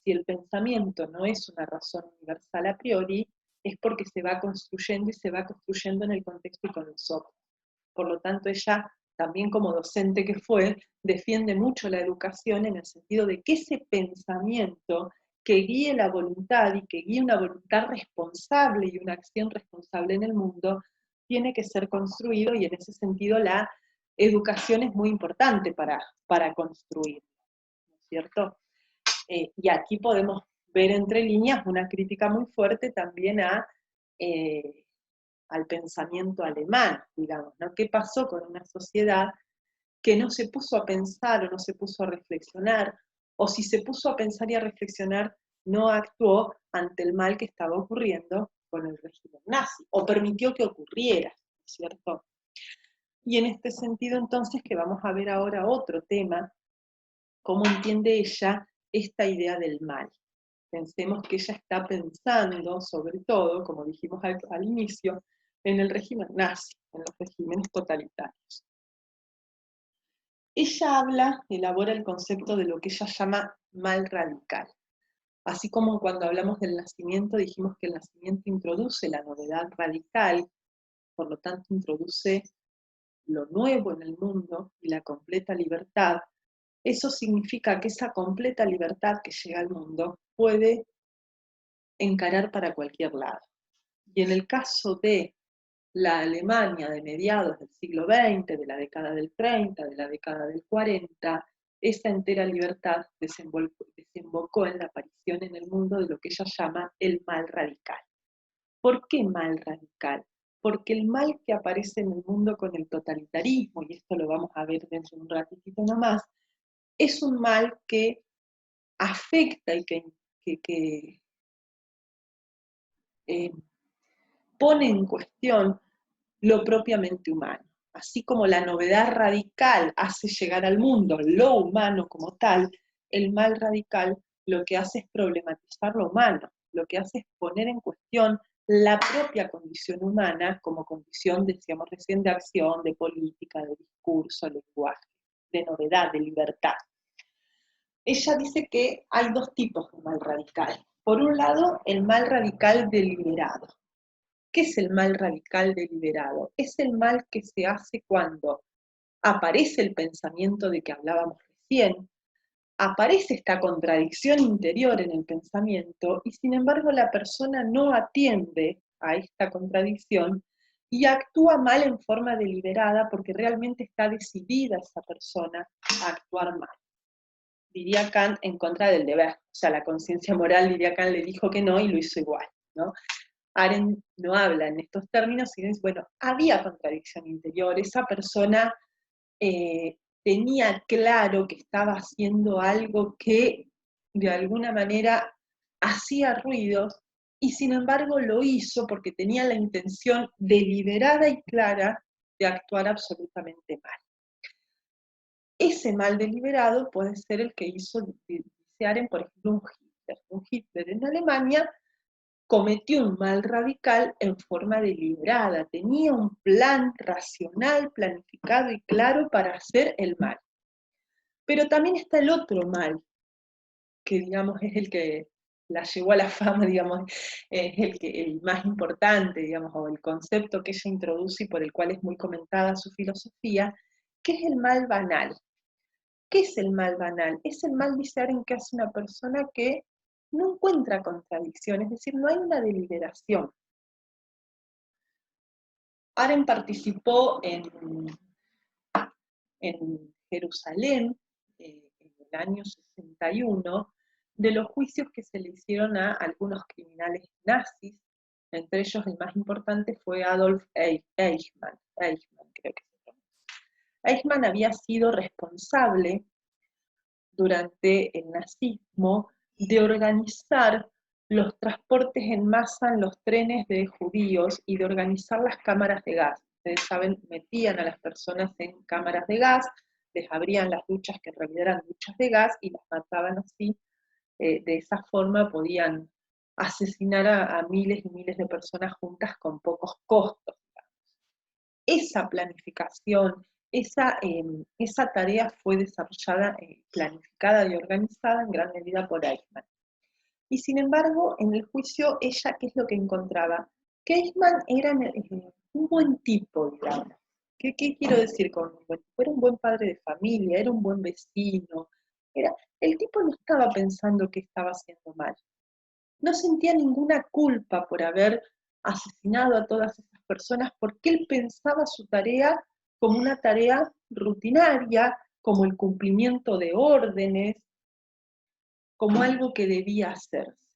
Si el pensamiento no es una razón universal a priori, es porque se va construyendo y se va construyendo en el contexto y con los otros. Por lo tanto, ella, también como docente que fue, defiende mucho la educación en el sentido de que ese pensamiento que guíe la voluntad y que guíe una voluntad responsable y una acción responsable en el mundo, tiene que ser construido y en ese sentido la educación es muy importante para construir, ¿no es cierto? Y aquí podemos ver entre líneas una crítica muy fuerte también al pensamiento alemán, digamos, ¿no? ¿Qué pasó con una sociedad que no se puso a pensar o no se puso a reflexionar, o si se puso a pensar y a reflexionar, no actuó ante el mal que estaba ocurriendo con el régimen nazi, o permitió que ocurriera, ¿cierto? Y en este sentido, entonces, que vamos a ver ahora otro tema, cómo entiende ella esta idea del mal. Pensemos que ella está pensando, sobre todo, como dijimos al inicio, en el régimen nazi, en los regímenes totalitarios. Ella elabora el concepto de lo que ella llama mal radical. Así como cuando hablamos del nacimiento, dijimos que el nacimiento introduce la novedad radical, por lo tanto introduce lo nuevo en el mundo y la completa libertad. Eso significa que esa completa libertad que llega al mundo puede encarar para cualquier lado. Y en el caso de la Alemania de mediados del siglo XX, de la década del 30, de la década del 40, esa entera libertad desembocó en la aparición en el mundo de lo que ella llama el mal radical. ¿Por qué mal radical? Porque el mal que aparece en el mundo con el totalitarismo, y esto lo vamos a ver dentro de un ratito nomás, es un mal que afecta y que pone en cuestión lo propiamente humano. Así como la novedad radical hace llegar al mundo lo humano como tal, el mal radical lo que hace es problematizar lo humano, lo que hace es poner en cuestión la propia condición humana como condición, decíamos recién, de acción, de política, de discurso, de lenguaje, de novedad, de libertad. Ella dice que hay dos tipos de mal radical. Por un lado, el mal radical deliberado. ¿Qué es el mal radical deliberado? Es el mal que se hace cuando aparece el pensamiento de que hablábamos recién, aparece esta contradicción interior en el pensamiento y sin embargo la persona no atiende a esta contradicción y actúa mal en forma deliberada porque realmente está decidida esa persona a actuar mal. Diría Kant en contra del deber, o sea, la conciencia moral, diría Kant, le dijo que no y lo hizo igual, ¿no? Arendt no habla en estos términos, sino es, bueno, había contradicción interior, esa persona tenía claro que estaba haciendo algo que de alguna manera hacía ruidos y sin embargo lo hizo porque tenía la intención deliberada y clara de actuar absolutamente mal. Ese mal deliberado puede ser el que hizo, dice Arendt, por ejemplo, un Hitler. Un Hitler en Alemania cometió un mal radical en forma deliberada, tenía un plan racional, planificado y claro para hacer el mal. Pero también está el otro mal, que digamos es el que la llevó a la fama, digamos, es el más importante, digamos, o el concepto que ella introduce y por el cual es muy comentada su filosofía, que es el mal banal. ¿Qué es el mal banal? Es el mal, dice Arendt, que hace una persona que no encuentra contradicción, es decir, no hay una deliberación. Arendt participó en Jerusalén en el año 61 de los juicios que se le hicieron a algunos criminales nazis, entre ellos el más importante fue Adolf Eichmann, creo que se pronuncia. Eichmann había sido responsable durante el nazismo de organizar los transportes en masa en los trenes de judíos y de organizar las cámaras de gas. Ustedes saben, metían a las personas en cámaras de gas, les abrían las duchas que en realidad eran duchas de gas y las mataban así. De esa forma podían asesinar a miles y miles de personas juntas con pocos costos. Esa planificación, esa tarea fue desarrollada, planificada y organizada en gran medida por Eichmann. Y sin embargo, en el juicio, ella, ¿qué es lo que encontraba? Que Eichmann era un buen tipo, digamos. ¿Qué quiero decir con un buen tipo? Era un buen padre de familia, era un buen vecino. El tipo no estaba pensando que estaba haciendo mal. No sentía ninguna culpa por haber asesinado a todas esas personas porque él pensaba su tarea como una tarea rutinaria, como el cumplimiento de órdenes, como algo que debía hacerse.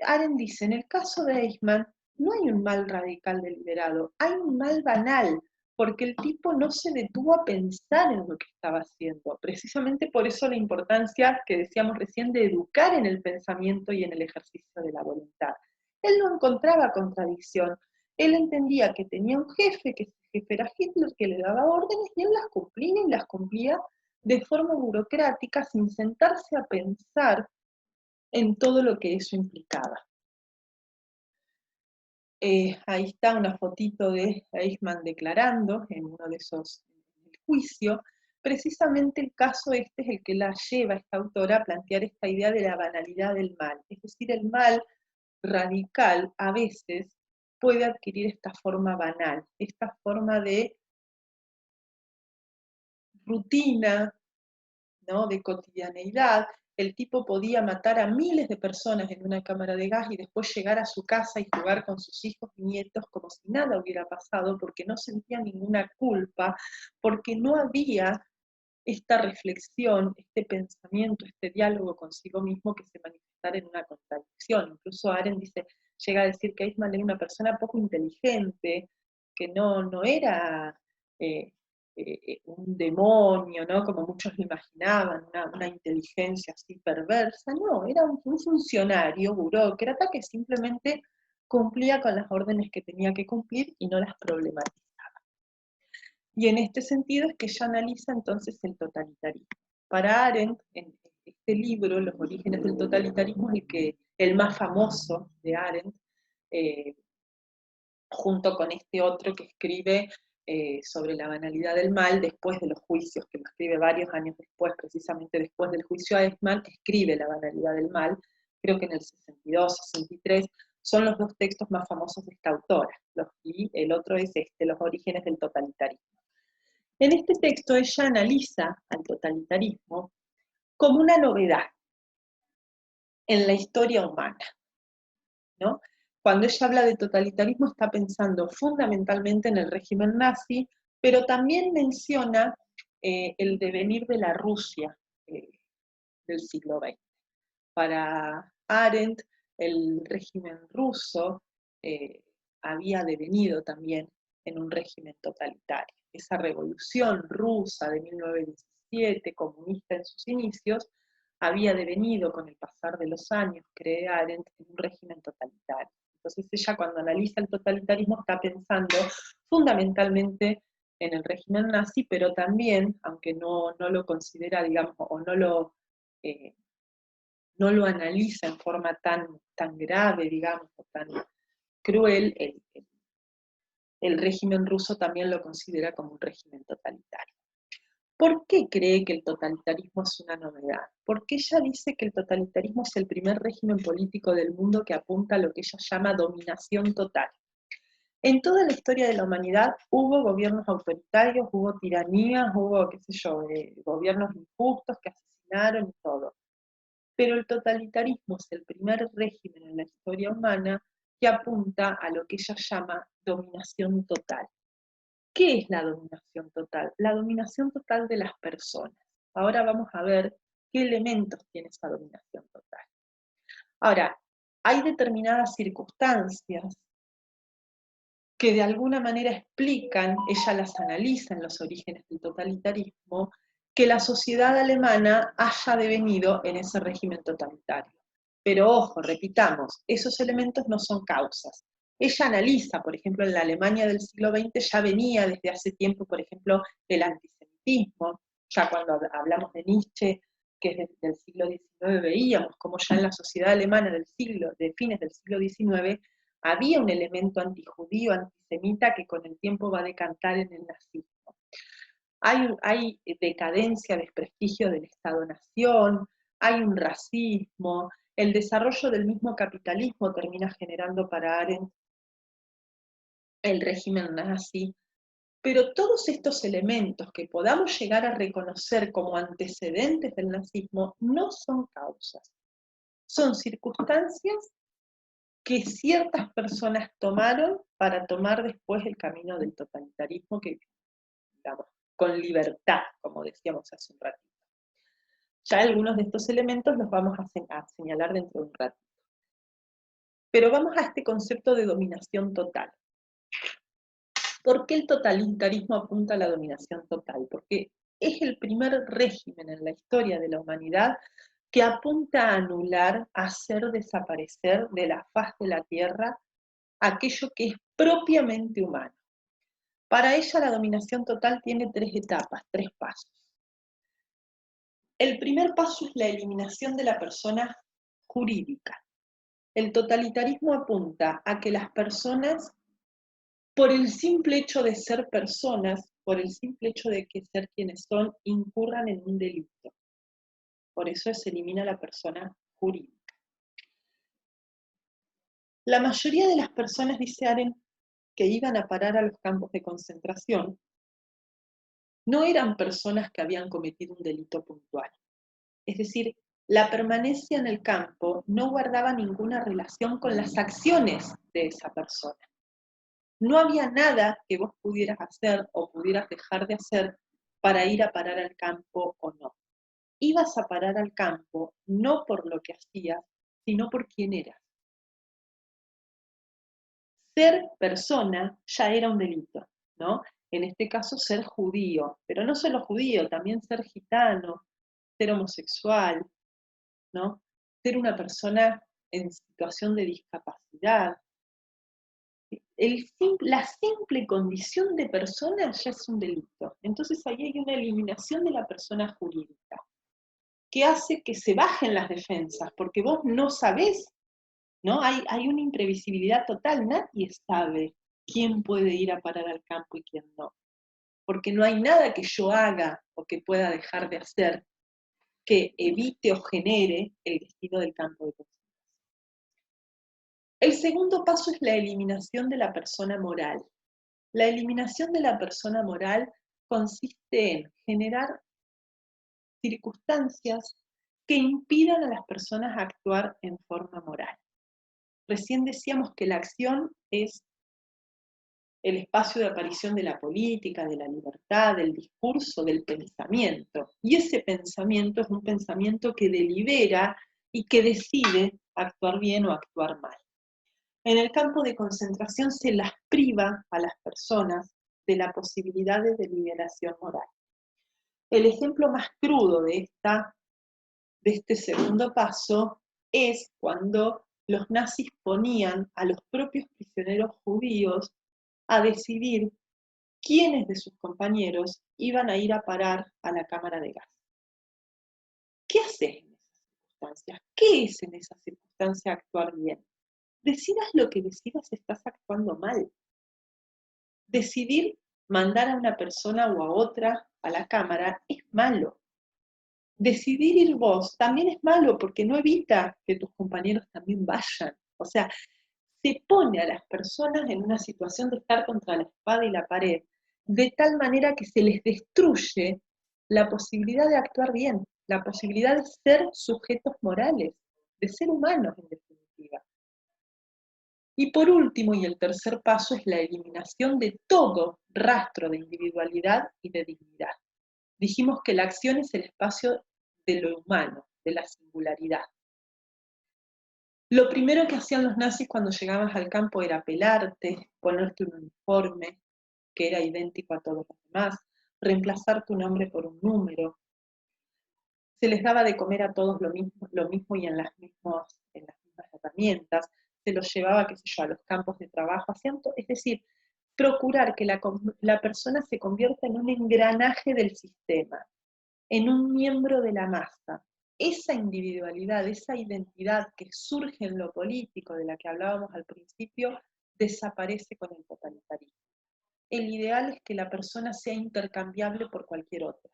Arendt dice, en el caso de Eichmann, no hay un mal radical deliberado, hay un mal banal, porque el tipo no se detuvo a pensar en lo que estaba haciendo. Precisamente por eso la importancia que decíamos recién de educar en el pensamiento y en el ejercicio de la voluntad. Él no encontraba contradicción, él entendía que tenía un jefe, que ese jefe era Hitler, que le daba órdenes y él las cumplía y las cumplía de forma burocrática sin sentarse a pensar en todo lo que eso implicaba. Ahí está una fotito de Eichmann declarando en uno de esos juicios. Precisamente el caso este es el que la lleva esta autora a plantear esta idea de la banalidad del mal. Es decir, el mal radical a veces puede adquirir esta forma banal, esta forma de rutina, ¿no? De cotidianeidad. El tipo podía matar a miles de personas en una cámara de gas y después llegar a su casa y jugar con sus hijos y nietos como si nada hubiera pasado, porque no sentía ninguna culpa, porque no había esta reflexión, este pensamiento, este diálogo consigo mismo que se manifestara en una contradicción. Incluso Arendt llega a decir que Eichmann era una persona poco inteligente, que no era un demonio, ¿no? Como muchos lo imaginaban, una inteligencia así perversa. No, era un funcionario, burócrata, que simplemente cumplía con las órdenes que tenía que cumplir y no las problematizaba. Y en este sentido es que ella analiza entonces el totalitarismo. Para Arendt, en este libro, Los orígenes del totalitarismo, es el más famoso de Arendt, junto con este otro que escribe sobre la banalidad del mal, después de los juicios, que lo escribe varios años después, precisamente después del juicio a Eichmann, escribe La banalidad del mal, creo que en el 62, 63, son los dos textos más famosos de esta autora, y el otro es Los orígenes del totalitarismo. En este texto ella analiza al totalitarismo como una novedad en la historia humana, ¿no? Cuando ella habla de totalitarismo está pensando fundamentalmente en el régimen nazi, pero también menciona el devenir de la Rusia del siglo XX. Para Arendt, el régimen ruso había devenido también en un régimen totalitario. Esa revolución rusa de 1917, comunista en sus inicios, había devenido con el pasar de los años, cree Arendt, en un régimen totalitario. Entonces ella cuando analiza el totalitarismo está pensando fundamentalmente en el régimen nazi, pero también, aunque no lo considera, digamos, o no lo analiza en forma tan grave, digamos, o tan cruel, el régimen ruso también lo considera como un régimen totalitario. ¿Por qué cree que el totalitarismo es una novedad? Porque ella dice que el totalitarismo es el primer régimen político del mundo que apunta a lo que ella llama dominación total. En toda la historia de la humanidad hubo gobiernos autoritarios, hubo tiranías, hubo, qué sé yo, gobiernos injustos que asesinaron y todo. Pero el totalitarismo es el primer régimen en la historia humana que apunta a lo que ella llama dominación total. ¿Qué es la dominación total? La dominación total de las personas. Ahora vamos a ver qué elementos tiene esa dominación total. Ahora, hay determinadas circunstancias que de alguna manera explican, ella las analiza en los orígenes del totalitarismo, que la sociedad alemana haya devenido en ese régimen totalitario. Pero ojo, repitamos, esos elementos no son causas. Ella analiza, por ejemplo, en la Alemania del siglo XX ya venía desde hace tiempo, por ejemplo, el antisemitismo, ya cuando hablamos de Nietzsche, que es del siglo XIX, veíamos como ya en la sociedad alemana de fines del siglo XIX, había un elemento antijudío, antisemita, que con el tiempo va a decantar en el nazismo. Hay decadencia, desprestigio del Estado-Nación, hay un racismo, el desarrollo del mismo capitalismo termina generando para Arendt el régimen nazi, pero todos estos elementos que podamos llegar a reconocer como antecedentes del nazismo no son causas, son circunstancias que ciertas personas tomaron para tomar después el camino del totalitarismo, que, digamos, con libertad, como decíamos hace un ratito. Ya algunos de estos elementos los vamos a señalar dentro de un ratito. Pero vamos a este concepto de dominación total. ¿Por qué el totalitarismo apunta a la dominación total? Porque es el primer régimen en la historia de la humanidad que apunta a anular, a hacer desaparecer de la faz de la Tierra aquello que es propiamente humano. Para ella la dominación total tiene tres etapas, tres pasos. El primer paso es la eliminación de la persona jurídica. El totalitarismo apunta a que las personas, por el simple hecho de ser personas, por el simple hecho de que ser quienes son, incurran en un delito. Por eso se elimina la persona jurídica. La mayoría de las personas, dice Arendt, que iban a parar a los campos de concentración, no eran personas que habían cometido un delito puntual. Es decir, la permanencia en el campo no guardaba ninguna relación con las acciones de esa persona. No había nada que vos pudieras hacer o pudieras dejar de hacer para ir a parar al campo o no. Ibas a parar al campo no por lo que hacías, sino por quién eras. Ser persona ya era un delito, ¿no? En este caso ser judío, pero no solo judío, también ser gitano, ser homosexual, ¿no? Ser una persona en situación de discapacidad. La simple condición de persona ya es un delito. Entonces ahí hay una eliminación de la persona jurídica, que hace que se bajen las defensas, porque vos no sabés, ¿no? Hay una imprevisibilidad total, nadie sabe quién puede ir a parar al campo y quién no. Porque no hay nada que yo haga o que pueda dejar de hacer que evite o genere el destino del campo de concentración. El segundo paso es la eliminación de la persona moral. La eliminación de la persona moral consiste en generar circunstancias que impidan a las personas actuar en forma moral. Recién decíamos que la acción es el espacio de aparición de la política, de la libertad, del discurso, del pensamiento. Y ese pensamiento es un pensamiento que delibera y que decide actuar bien o actuar mal. En el campo de concentración se las priva a las personas de la posibilidad de deliberación moral. El ejemplo más crudo de de este segundo paso es cuando los nazis ponían a los propios prisioneros judíos a decidir quiénes de sus compañeros iban a ir a parar a la cámara de gas. ¿Qué haces en esas circunstancias? ¿Qué es en esa circunstancia actuar bien? Decidas lo que decidas, estás actuando mal. Decidir mandar a una persona o a otra a la cámara es malo. Decidir ir vos también es malo porque no evita que tus compañeros también vayan. O sea, se pone a las personas en una situación de estar contra la espada y la pared, de tal manera que se les destruye la posibilidad de actuar bien, la posibilidad de ser sujetos morales, de ser humanos en definitiva. Y por último, y el tercer paso, es la eliminación de todo rastro de individualidad y de dignidad. Dijimos que la acción es el espacio de lo humano, de la singularidad. Lo primero que hacían los nazis cuando llegabas al campo era pelarte, ponerte un uniforme que era idéntico a todos los demás, reemplazar tu nombre por un número. Se les daba de comer a todos lo mismo y en las mismas herramientas. Se los llevaba, qué sé yo, a los campos de trabajo. Es decir, procurar que la persona se convierta en un engranaje del sistema, en un miembro de la masa. Esa individualidad, esa identidad que surge en lo político, de la que hablábamos al principio, desaparece con el totalitarismo. El ideal es que la persona sea intercambiable por cualquier otra,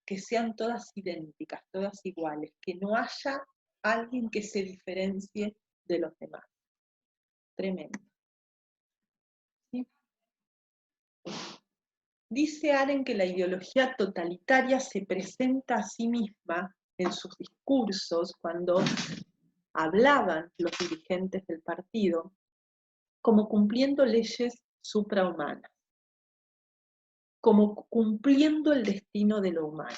que sean todas idénticas, todas iguales, que no haya alguien que se diferencie de los demás. Tremendo. ¿Sí? Dice Arendt que la ideología totalitaria se presenta a sí misma en sus discursos cuando hablaban los dirigentes del partido como cumpliendo leyes suprahumanas, como cumpliendo el destino de lo humano.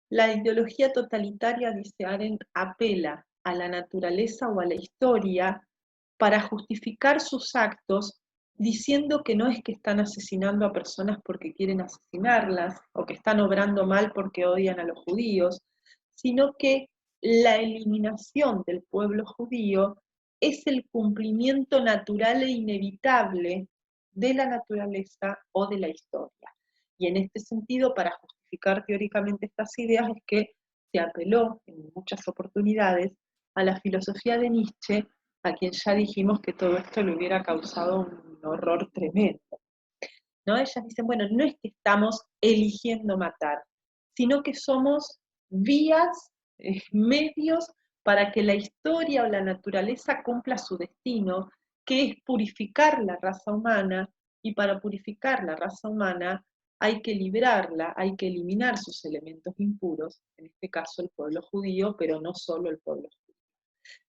La ideología totalitaria, dice Arendt, apela a la naturaleza o a la historia para justificar sus actos, diciendo que no es que están asesinando a personas porque quieren asesinarlas, o que están obrando mal porque odian a los judíos, sino que la eliminación del pueblo judío es el cumplimiento natural e inevitable de la naturaleza o de la historia. Y en este sentido, para justificar teóricamente estas ideas, es que se apeló en muchas oportunidades a la filosofía de Nietzsche, a quien ya dijimos que todo esto le hubiera causado un horror tremendo. ¿No? Ellas dicen, bueno, no es que estamos eligiendo matar, sino que somos vías, medios para que la historia o la naturaleza cumpla su destino, que es purificar la raza humana, y para purificar la raza humana hay que liberarla, hay que eliminar sus elementos impuros, en este caso el pueblo judío, pero no solo el pueblo judío.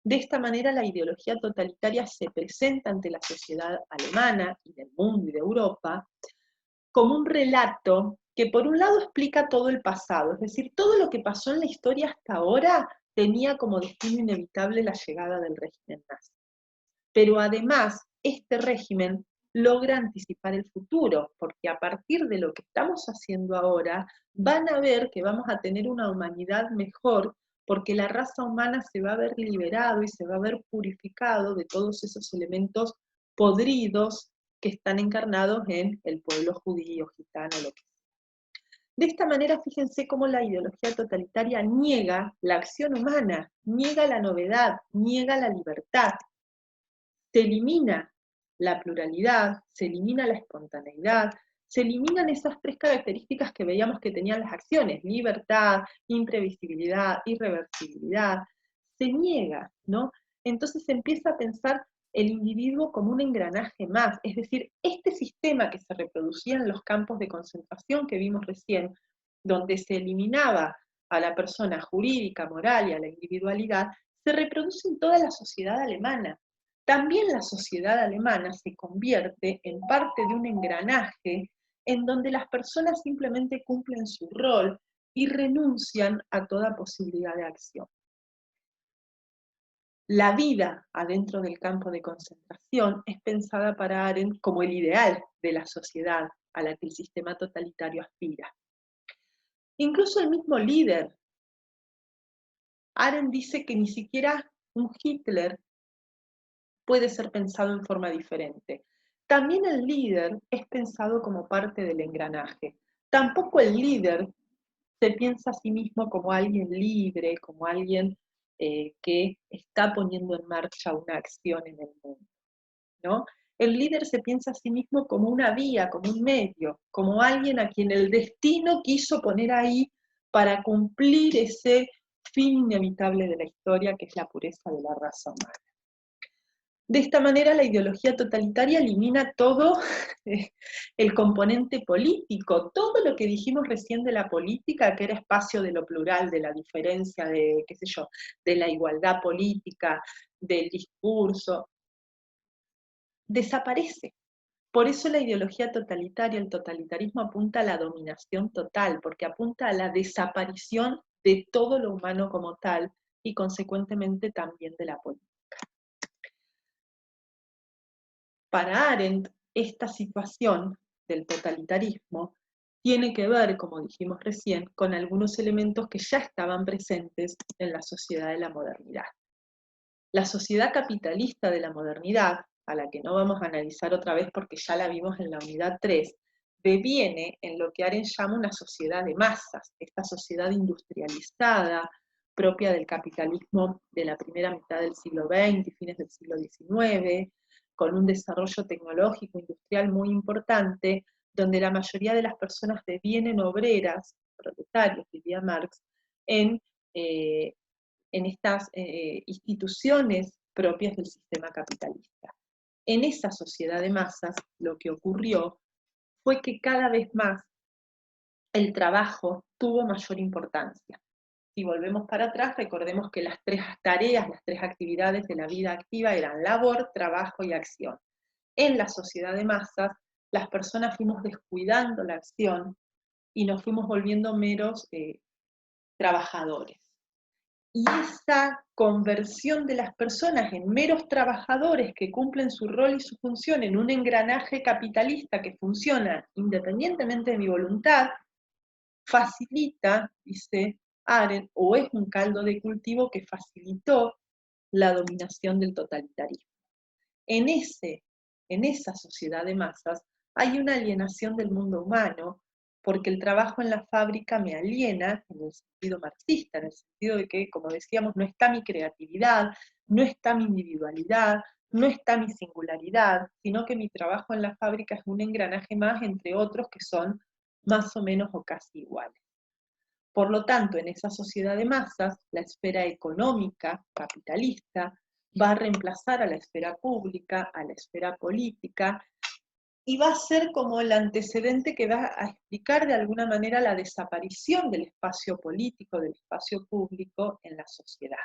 De esta manera, la ideología totalitaria se presenta ante la sociedad alemana y del mundo y de Europa como un relato que por un lado explica todo el pasado, es decir, todo lo que pasó en la historia hasta ahora tenía como destino inevitable la llegada del régimen nazi. Pero además, este régimen logra anticipar el futuro, porque a partir de lo que estamos haciendo ahora, van a ver que vamos a tener una humanidad mejor, porque la raza humana se va a ver liberado y se va a ver purificado de todos esos elementos podridos que están encarnados en el pueblo judío, gitano, lo que sea. De esta manera, fíjense cómo la ideología totalitaria niega la acción humana, niega la novedad, niega la libertad. Se elimina la pluralidad, se elimina la espontaneidad, se eliminan esas tres características que veíamos que tenían las acciones: libertad, imprevisibilidad, irreversibilidad. Se niega, ¿no? Entonces se empieza a pensar el individuo como un engranaje más, es decir, este sistema que se reproducía en los campos de concentración que vimos recién, donde se eliminaba a la persona jurídica, moral y a la individualidad, se reproduce en toda la sociedad alemana. También la sociedad alemana se convierte en parte de un engranaje en donde las personas simplemente cumplen su rol y renuncian a toda posibilidad de acción. La vida adentro del campo de concentración es pensada para Arendt como el ideal de la sociedad a la que el sistema totalitario aspira. Incluso el mismo líder Arendt dice que ni siquiera un Hitler puede ser pensado en forma diferente. También el líder es pensado como parte del engranaje. Tampoco el líder se piensa a sí mismo como alguien libre, como alguien que está poniendo en marcha una acción en el mundo, ¿no? El líder se piensa a sí mismo como una vía, como un medio, como alguien a quien el destino quiso poner ahí para cumplir ese fin inevitable de la historia, que es la pureza de la raza humana. De esta manera, la ideología totalitaria elimina todo el componente político, todo lo que dijimos recién de la política, que era espacio de lo plural, de la diferencia, de, qué sé yo, de la igualdad política, del discurso, desaparece. Por eso la ideología totalitaria, el totalitarismo apunta a la dominación total, porque apunta a la desaparición de todo lo humano como tal y consecuentemente también de la política. Para Arendt, esta situación del totalitarismo tiene que ver, como dijimos recién, con algunos elementos que ya estaban presentes en la sociedad de la modernidad. La sociedad capitalista de la modernidad, a la que no vamos a analizar otra vez porque ya la vimos en la unidad 3, deviene en lo que Arendt llama una sociedad de masas, esta sociedad industrializada, propia del capitalismo de la primera mitad del siglo XX y fines del siglo XIX, con un desarrollo tecnológico industrial muy importante, donde la mayoría de las personas devienen obreras, proletarios, diría Marx, en estas instituciones propias del sistema capitalista. En esa sociedad de masas, lo que ocurrió fue que cada vez más el trabajo tuvo mayor importancia. Si volvemos para atrás, recordemos que las tres tareas, las tres actividades de la vida activa eran labor, trabajo y acción. En la sociedad de masas, las personas fuimos descuidando la acción y nos fuimos volviendo meros trabajadores. Y esa conversión de las personas en meros trabajadores que cumplen su rol y su función en un engranaje capitalista que funciona independientemente de mi voluntad, facilita, dice Arendt, o es un caldo de cultivo que facilitó la dominación del totalitarismo. En esa sociedad de masas hay una alienación del mundo humano, porque el trabajo en la fábrica me aliena en el sentido marxista, en el sentido de que, como decíamos, no está mi creatividad, no está mi individualidad, no está mi singularidad, sino que mi trabajo en la fábrica es un engranaje más entre otros que son más o menos o casi iguales. Por lo tanto, en esa sociedad de masas, la esfera económica, capitalista, va a reemplazar a la esfera pública, a la esfera política, y va a ser como el antecedente que va a explicar de alguna manera la desaparición del espacio político, del espacio público en la sociedad.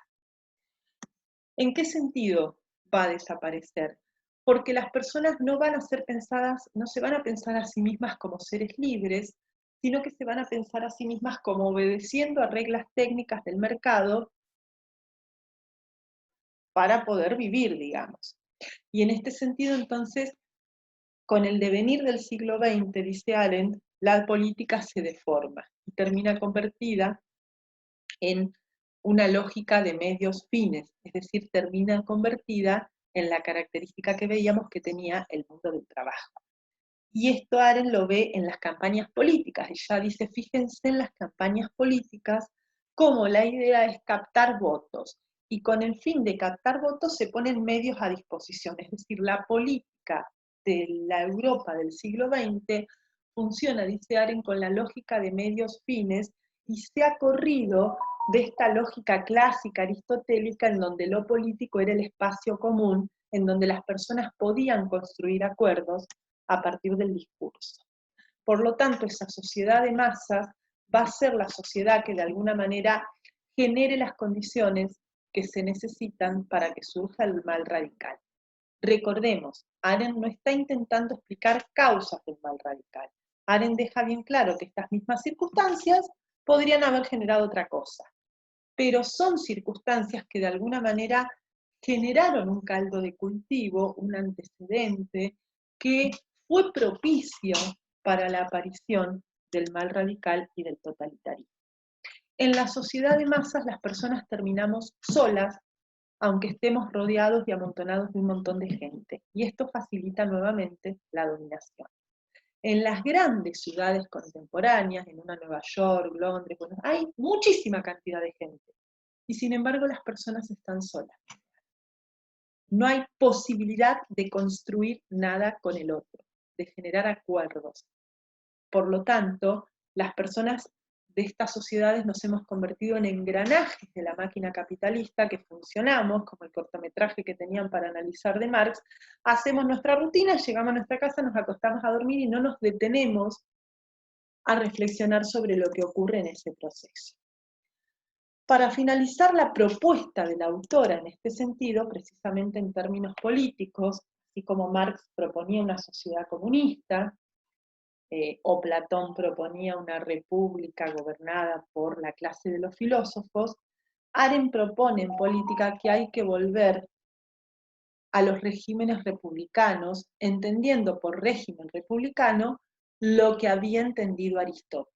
¿En qué sentido va a desaparecer? Porque las personas no van a ser pensadas, no se van a pensar a sí mismas como seres libres, sino que se van a pensar a sí mismas como obedeciendo a reglas técnicas del mercado para poder vivir, digamos. Y en este sentido, entonces, con el devenir del siglo XX, dice Arendt, la política se deforma y termina convertida en una lógica de medios fines, es decir, termina convertida en la característica que veíamos que tenía el mundo del trabajo. Y esto Arendt lo ve en las campañas políticas. Ella dice, fíjense en las campañas políticas cómo la idea es captar votos. Y con el fin de captar votos se ponen medios a disposición. Es decir, la política de la Europa del siglo XX funciona, dice Arendt, con la lógica de medios fines y se ha corrido de esta lógica clásica aristotélica en donde lo político era el espacio común, en donde las personas podían construir acuerdos a partir del discurso. Por lo tanto, esa sociedad de masas va a ser la sociedad que de alguna manera genere las condiciones que se necesitan para que surja el mal radical. Recordemos, Arendt no está intentando explicar causas del mal radical. Arendt deja bien claro que estas mismas circunstancias podrían haber generado otra cosa, pero son circunstancias que de alguna manera generaron un caldo de cultivo, un antecedente que fue propicio para la aparición del mal radical y del totalitarismo. en la sociedad de masas las personas terminamos solas, aunque estemos rodeados y amontonados de un montón de gente. Y esto facilita nuevamente la dominación. En las grandes ciudades contemporáneas, en una Nueva York, Londres, bueno, hay muchísima cantidad de gente. Y sin embargo las personas están solas. No hay posibilidad de construir nada con el otro, de generar acuerdos. Por lo tanto, las personas de estas sociedades nos hemos convertido en engranajes de la máquina capitalista que funcionamos, como el cortometraje que tenían para analizar de Marx, hacemos nuestra rutina, llegamos a nuestra casa, nos acostamos a dormir y no nos detenemos a reflexionar sobre lo que ocurre en ese proceso. Para finalizar la propuesta de la autora en este sentido, precisamente en términos políticos, así como Marx proponía una sociedad comunista, o Platón proponía una república gobernada por la clase de los filósofos, Arendt propone en política que hay que volver a los regímenes republicanos, entendiendo por régimen republicano lo que había entendido Aristóteles.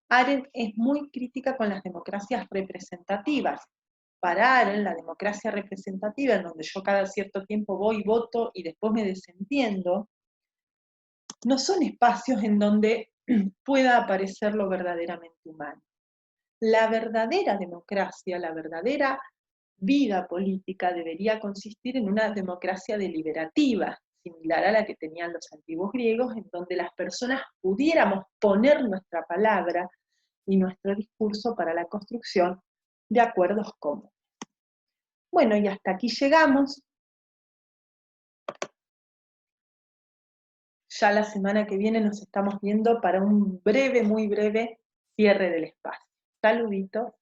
Arendt es muy crítica con las democracias representativas. Para Arendt, la democracia representativa, en donde yo cada cierto tiempo voy, voto y después me desentiendo, no son espacios en donde pueda aparecer lo verdaderamente humano. La verdadera democracia, la verdadera vida política debería consistir en una democracia deliberativa, similar a la que tenían los antiguos griegos, en donde las personas pudiéramos poner nuestra palabra y nuestro discurso para la construcción de acuerdos comunes. Bueno, y hasta aquí llegamos. Ya la semana que viene nos estamos viendo para un breve, muy breve cierre del espacio. Saluditos.